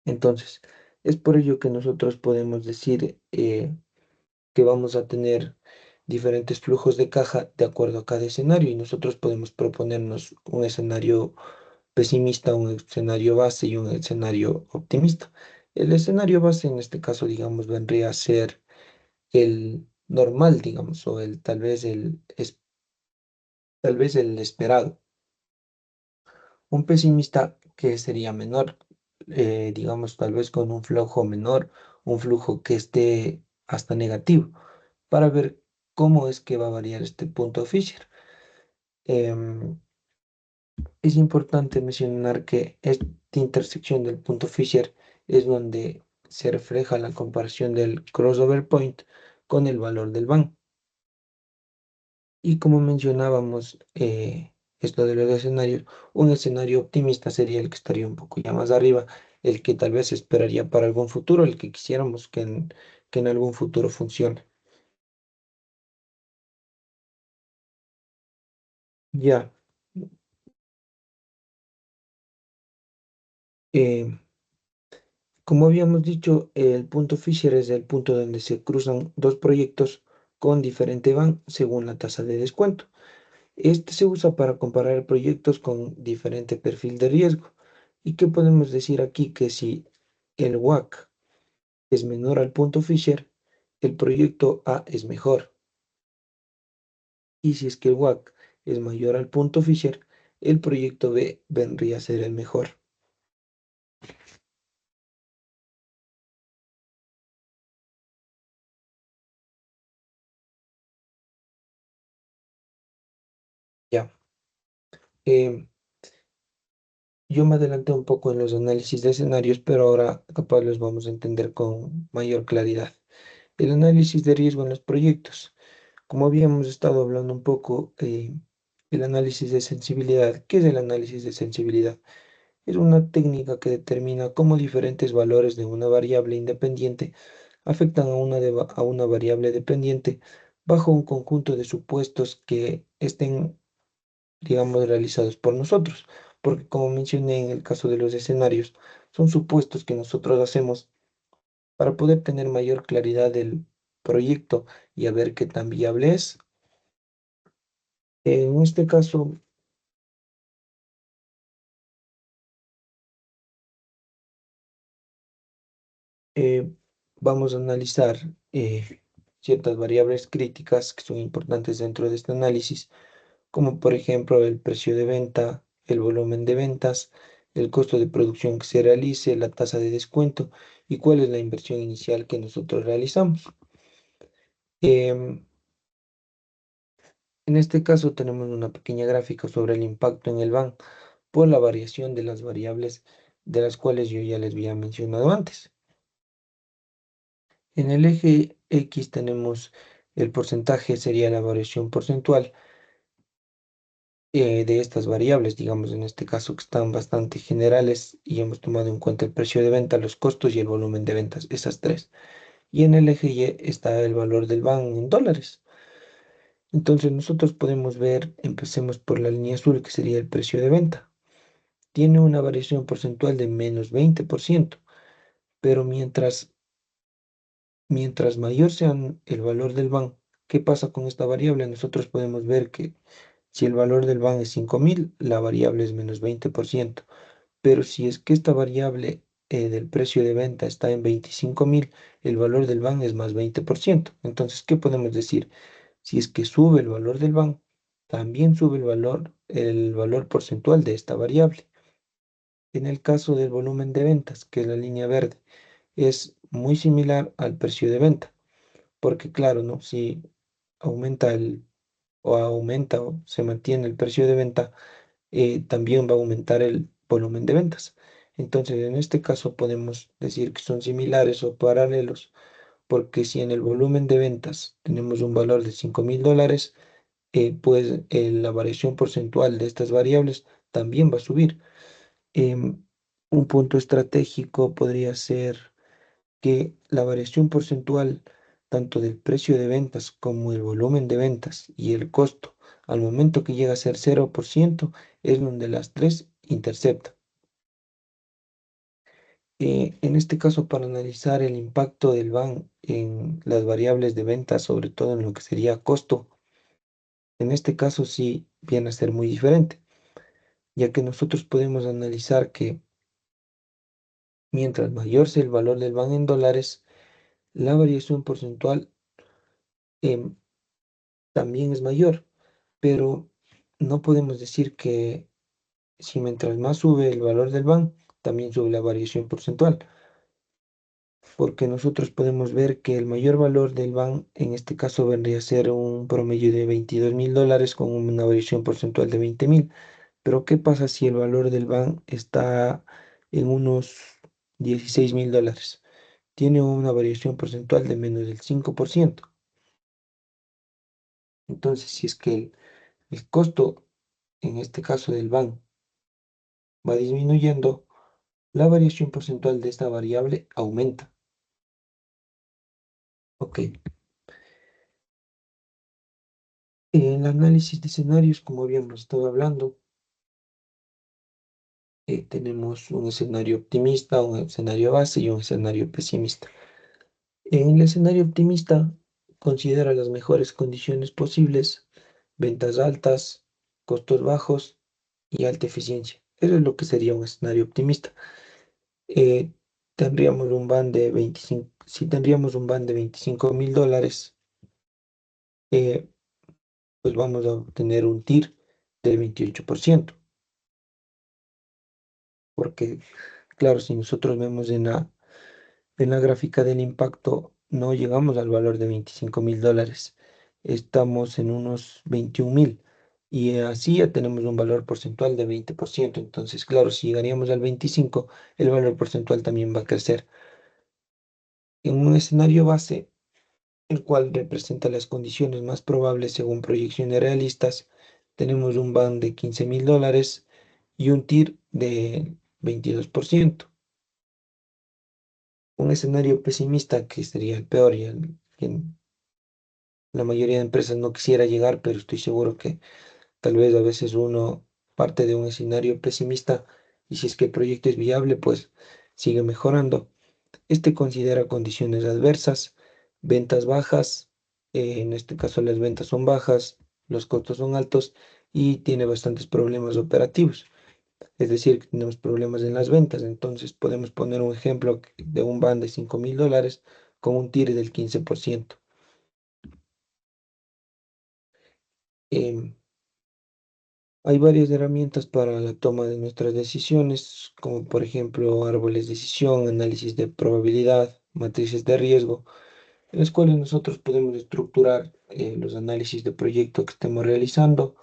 Entonces, es por ello que nosotros podemos decir que vamos a tener diferentes flujos de caja de acuerdo a cada escenario y nosotros podemos proponernos un escenario pesimista, un escenario base y un escenario optimista. El escenario base en este caso, digamos, vendría a ser el normal, digamos, o el tal vez el esperado. Un pesimista que sería menor, digamos, tal vez con un flujo menor, un flujo que esté hasta negativo, para ver cómo es que va a variar este punto Fisher. Em, es importante mencionar que esta intersección del punto Fisher es donde se refleja la comparación del crossover point con el valor del van. Y como mencionábamos, esto de los escenarios, un escenario optimista sería el que estaría un poco ya más arriba, el que tal vez esperaría para algún futuro, el que quisiéramos que en algún futuro funcione. Ya, eh, como habíamos dicho, el punto Fisher es el punto donde se cruzan dos proyectos con diferente van según la tasa de descuento. Este se usa para comparar proyectos con diferente perfil de riesgo. ¿Y qué podemos decir aquí? Que si el WAC es menor al punto Fisher, el proyecto A es mejor. Y si es que el WAC es mayor al punto Fisher, el proyecto B vendría a ser el mejor. Ya. Em, yo me adelanté un poco en los análisis de escenarios, pero ahora capaz los vamos a entender con mayor claridad. El análisis de riesgo en los proyectos. Como habíamos estado hablando un poco, el análisis de sensibilidad. ¿Qué es el análisis de sensibilidad? Es una técnica que determina cómo diferentes valores de una variable independiente afectan a a una variable dependiente bajo un conjunto de supuestos que estén, digamos, realizados por nosotros. Porque como mencioné en el caso de los escenarios, son supuestos que nosotros hacemos para poder tener mayor claridad del proyecto y a ver qué tan viable es. En este caso, eh, vamos a analizar ciertas variables críticas que son importantes dentro de este análisis, como por ejemplo el precio de venta, el volumen de ventas, el costo de producción que se realice, la tasa de descuento y cuál es la inversión inicial que nosotros realizamos. Em, en este caso tenemos una pequeña gráfica sobre el impacto en el BAN por la variación de las variables de las cuales yo ya les había mencionado antes. En el eje X tenemos el porcentaje, sería la variación porcentual de estas variables, digamos en este caso que están bastante generales y hemos tomado en cuenta el precio de venta, los costos y el volumen de ventas, esas tres. Y en el eje Y está el valor del BAN en dólares. Entonces nosotros podemos ver, empecemos por la línea azul que sería el precio de venta. Tiene una variación porcentual de menos 20%, pero mientras mayor sea el valor del BAN, ¿qué pasa con esta variable? Nosotros podemos ver que si el valor del BAN es 5.000, la variable es menos 20%. Pero si es que esta variable del precio de venta está en 25.000, el valor del BAN es más 20%. Entonces, ¿qué podemos decir? Si es que sube el valor del BAN, también sube el valor porcentual de esta variable. En el caso del volumen de ventas, que es la línea verde, es muy similar al precio de venta, porque claro, ¿no? Si aumenta aumenta o se mantiene el precio de venta, también va a aumentar el volumen de ventas. Entonces, en este caso podemos decir que son similares o paralelos, porque si en el volumen de ventas tenemos un valor de $5.000, pues la variación porcentual de estas variables también va a subir. Em, un punto estratégico podría ser que la variación porcentual tanto del precio de ventas como el volumen de ventas y el costo al momento que llega a ser 0% es donde las tres interceptan. En este caso, para analizar el impacto del BAN en las variables de venta, sobre todo en lo que sería costo, en este caso sí viene a ser muy diferente, ya que nosotros podemos analizar que mientras mayor sea el valor del BAN en dólares, la variación porcentual em, también es mayor, pero no podemos decir que si mientras más sube el valor del BAN, también sube la variación porcentual, porque nosotros podemos ver que el mayor valor del BAN en este caso vendría a ser un promedio de $22.000 con una variación porcentual de 20.000. Pero ¿qué pasa si el valor del BAN está en unos $16.000? Tiene una variación porcentual de menos del 5%. Entonces, si es que el costo, en este caso del BAN, va disminuyendo, la variación porcentual de esta variable aumenta. Ok. En el análisis de escenarios, como habíamos estado hablando, tenemos un escenario optimista, un escenario base y un escenario pesimista. En el escenario optimista, considera las mejores condiciones posibles, ventas altas, costos bajos y alta eficiencia. Eso es lo que sería un escenario optimista. Eh, tendríamos un ban de 25, si tendríamos un ban de $25.000, eh, pues vamos a obtener un TIR del 28%, porque claro, si nosotros vemos en la gráfica del impacto, no llegamos al valor de $25.000, estamos en unos 21.000 y así ya tenemos un valor porcentual de 20%. Entonces, claro, si llegaríamos al 25, el valor porcentual también va a crecer. En un escenario base, el cual representa las condiciones más probables según proyecciones realistas. Tenemos un BAN de $15.000 y un TIR de 22%. Un escenario pesimista que sería el peor y al que la mayoría de empresas no quisiera llegar, pero estoy seguro que tal vez a veces uno parte de un escenario pesimista y si es que el proyecto es viable, pues sigue mejorando. Este considera condiciones adversas, ventas bajas, en este caso las ventas son bajas, los costos son altos y tiene bastantes problemas operativos. Es decir, que tenemos problemas en las ventas. Entonces podemos poner un ejemplo de un van de $5.000 con un tire del 15%. Em, Hay varias herramientas para la toma de nuestras decisiones, como por ejemplo árboles de decisión, análisis de probabilidad, matrices de riesgo, en las cuales nosotros podemos estructurar los análisis de proyecto que estemos realizando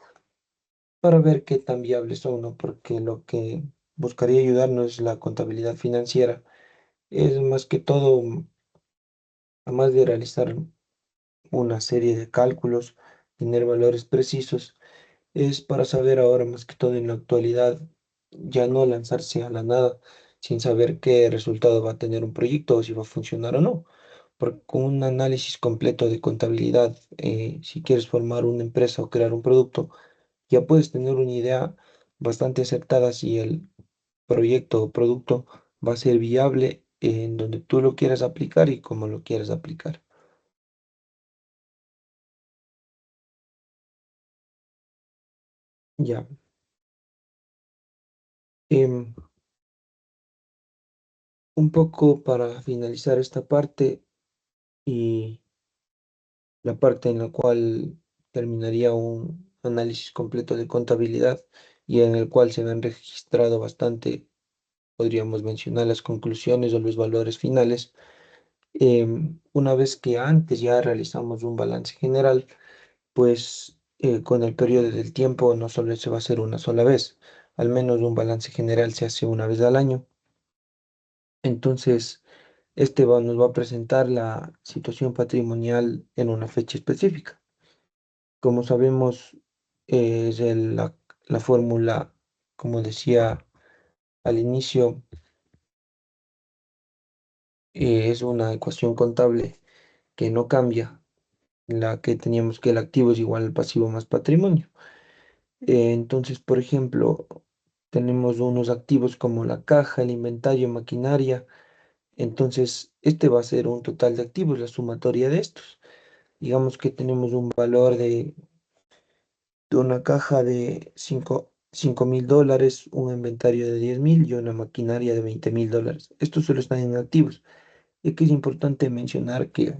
para ver qué tan viables son, ¿no? Porque lo que buscaría ayudarnos es la contabilidad financiera. Es más que todo, además de realizar una serie de cálculos, tener valores precisos, es para saber ahora más que todo en la actualidad, ya no lanzarse a la nada sin saber qué resultado va a tener un proyecto o si va a funcionar o no. Porque con un análisis completo de contabilidad, si quieres formar una empresa o crear un producto, ya puedes tener una idea bastante acertada si el proyecto o producto va a ser viable en donde tú lo quieras aplicar y cómo lo quieras aplicar. Ya. Em, un poco para finalizar esta parte y la parte en la cual terminaría un análisis completo de contabilidad y en el cual se han registrado bastante, podríamos mencionar las conclusiones o los valores finales. Una vez que antes ya realizamos un balance general, pues con el periodo del tiempo no solo se va a hacer una sola vez, al menos un balance general se hace una vez al año. Entonces, nos va a presentar la situación patrimonial en una fecha específica. Como sabemos, la fórmula, como decía al inicio, es una ecuación contable que no cambia, en la que teníamos que el activo es igual al pasivo más patrimonio. Entonces, por ejemplo, tenemos unos activos como la caja, el inventario, maquinaria. Entonces, este va a ser un total de activos, la sumatoria de estos. Digamos que tenemos un valor de una caja de $5.000, un inventario de 10.000 y una maquinaria de $20.000. Estos solo están en activos. Y aquí es importante mencionar que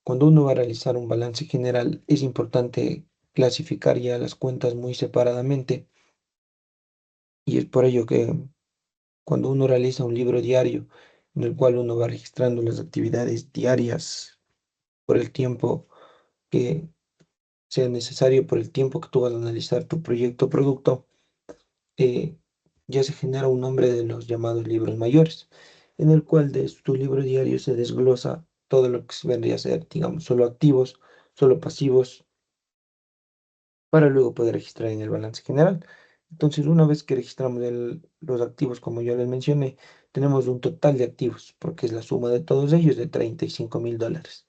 cuando uno va a realizar un balance general, es importante clasificar ya las cuentas muy separadamente. Y es por ello que cuando uno realiza un libro diario en el cual uno va registrando las actividades diarias por el tiempo que sea necesario, por el tiempo que tú vas a analizar tu proyecto o producto, eh, ya se genera un nombre de los llamados libros mayores, en el cual de tu libro diario se desglosa todo lo que se vendría a ser, digamos, solo activos, solo pasivos, para luego poder registrar en el balance general. Entonces, una vez que registramos los activos, como yo les mencioné, tenemos un total de activos, porque es la suma de todos ellos de $35.000.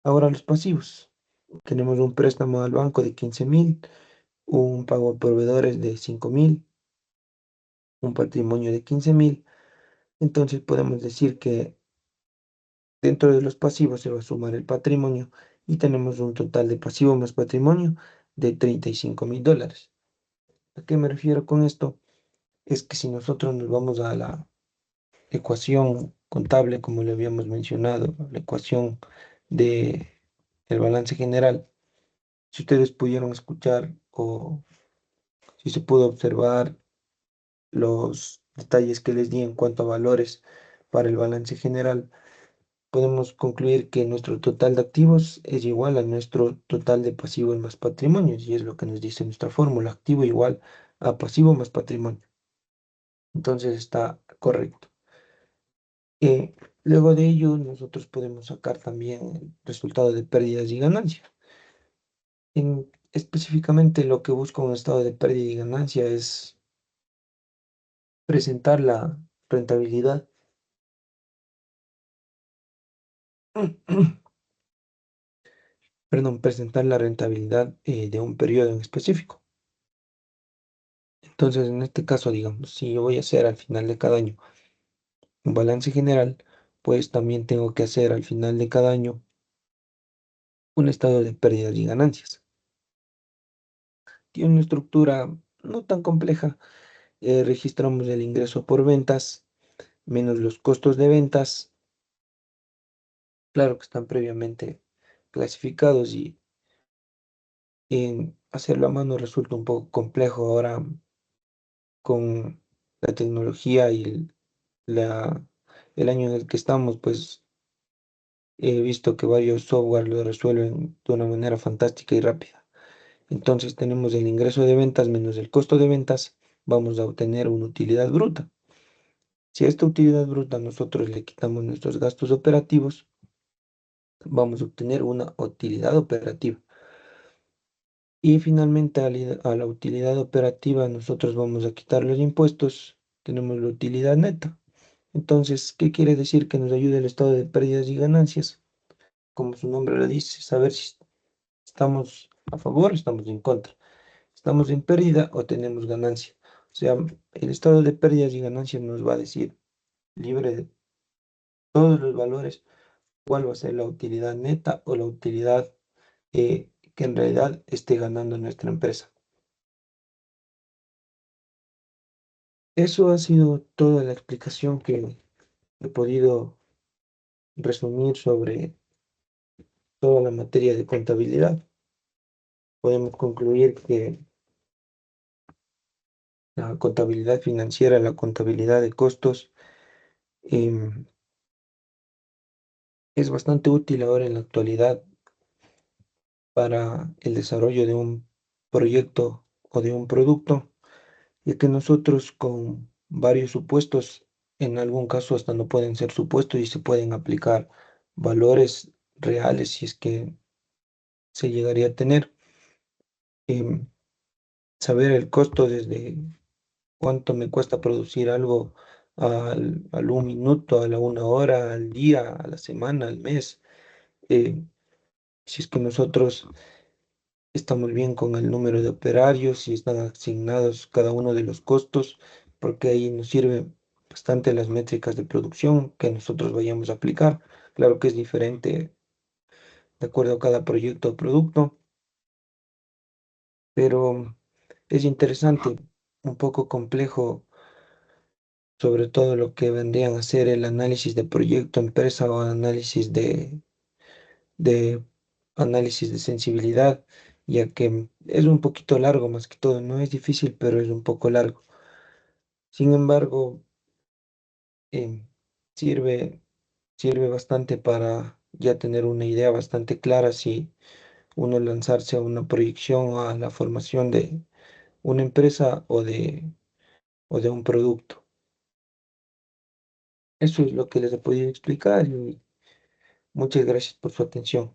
Ahora los pasivos. Tenemos un préstamo al banco de 15.000, un pago a proveedores de 5.000, un patrimonio de 15.000. Entonces podemos decir que dentro de los pasivos se va a sumar el patrimonio y tenemos un total de pasivo más patrimonio de $35.000. ¿A qué me refiero con esto? Es que si nosotros nos vamos a la ecuación contable, como le habíamos mencionado, la ecuación de el balance general, si ustedes pudieron escuchar o si se pudo observar los detalles que les di en cuanto a valores para el balance general, podemos concluir que nuestro total de activos es igual a nuestro total de pasivos más patrimonios, y es lo que nos dice nuestra fórmula, activo igual a pasivo más patrimonio. Entonces está correcto. Luego de ello, nosotros podemos sacar también el resultado de pérdidas y ganancias. Específicamente lo que busca un estado de pérdida y ganancia es presentar la rentabilidad, perdón, presentar la rentabilidad de un periodo en específico. Entonces, en este caso, digamos, si yo voy a hacer al final de cada año un balance general, pues también tengo que hacer al final de cada año un estado de pérdidas y ganancias. Tiene una estructura no tan compleja. Registramos el ingreso por ventas menos los costos de ventas. Claro que están previamente clasificados y hacerlo a mano resulta un poco complejo ahora con la tecnología y la, el año en el que estamos, pues he visto que varios software lo resuelven de una manera fantástica y rápida. Entonces tenemos el ingreso de ventas menos el costo de ventas, vamos a obtener una utilidad bruta. Si a esta utilidad bruta nosotros le quitamos nuestros gastos operativos, vamos a obtener una utilidad operativa. Y finalmente a la utilidad operativa nosotros vamos a quitar los impuestos, tenemos la utilidad neta. Entonces, ¿qué quiere decir? Que nos ayuda el estado de pérdidas y ganancias. Como su nombre lo dice, saber si estamos a favor o estamos en contra. ¿Estamos en pérdida o tenemos ganancia? O sea, el estado de pérdidas y ganancias nos va a decir, libre de todos los valores, cuál va a ser la utilidad neta o la utilidad que en realidad esté ganando nuestra empresa. Eso ha sido toda la explicación que he podido resumir sobre toda la materia de contabilidad. Podemos concluir que la contabilidad financiera, la contabilidad de costos, em, es bastante útil ahora en la actualidad para el desarrollo de un proyecto o de un producto, ya que nosotros con varios supuestos, en algún caso hasta no pueden ser supuestos y se pueden aplicar valores reales si es que se llegaría a tener. em, Saber el costo desde cuánto me cuesta producir algo al un minuto, a la una hora, al día, a la semana, al mes. eh, si es que nosotros estamos bien con el número de operarios, si están asignados cada uno de los costos, porque ahí nos sirve bastante las métricas de producción que nosotros vayamos a aplicar. Claro que es diferente de acuerdo a cada proyecto o producto, pero es interesante, un poco complejo, sobre todo lo que vendrían a ser el análisis de proyecto, empresa o de análisis de sensibilidad, ya que es un poquito largo más que todo. No es difícil, pero es un poco largo. Sin embargo, em, sirve, sirve bastante para ya tener una idea bastante clara si uno lanzarse a una proyección o a la formación de una empresa o de un producto. Eso es lo que les he podido explicar y muchas gracias por su atención.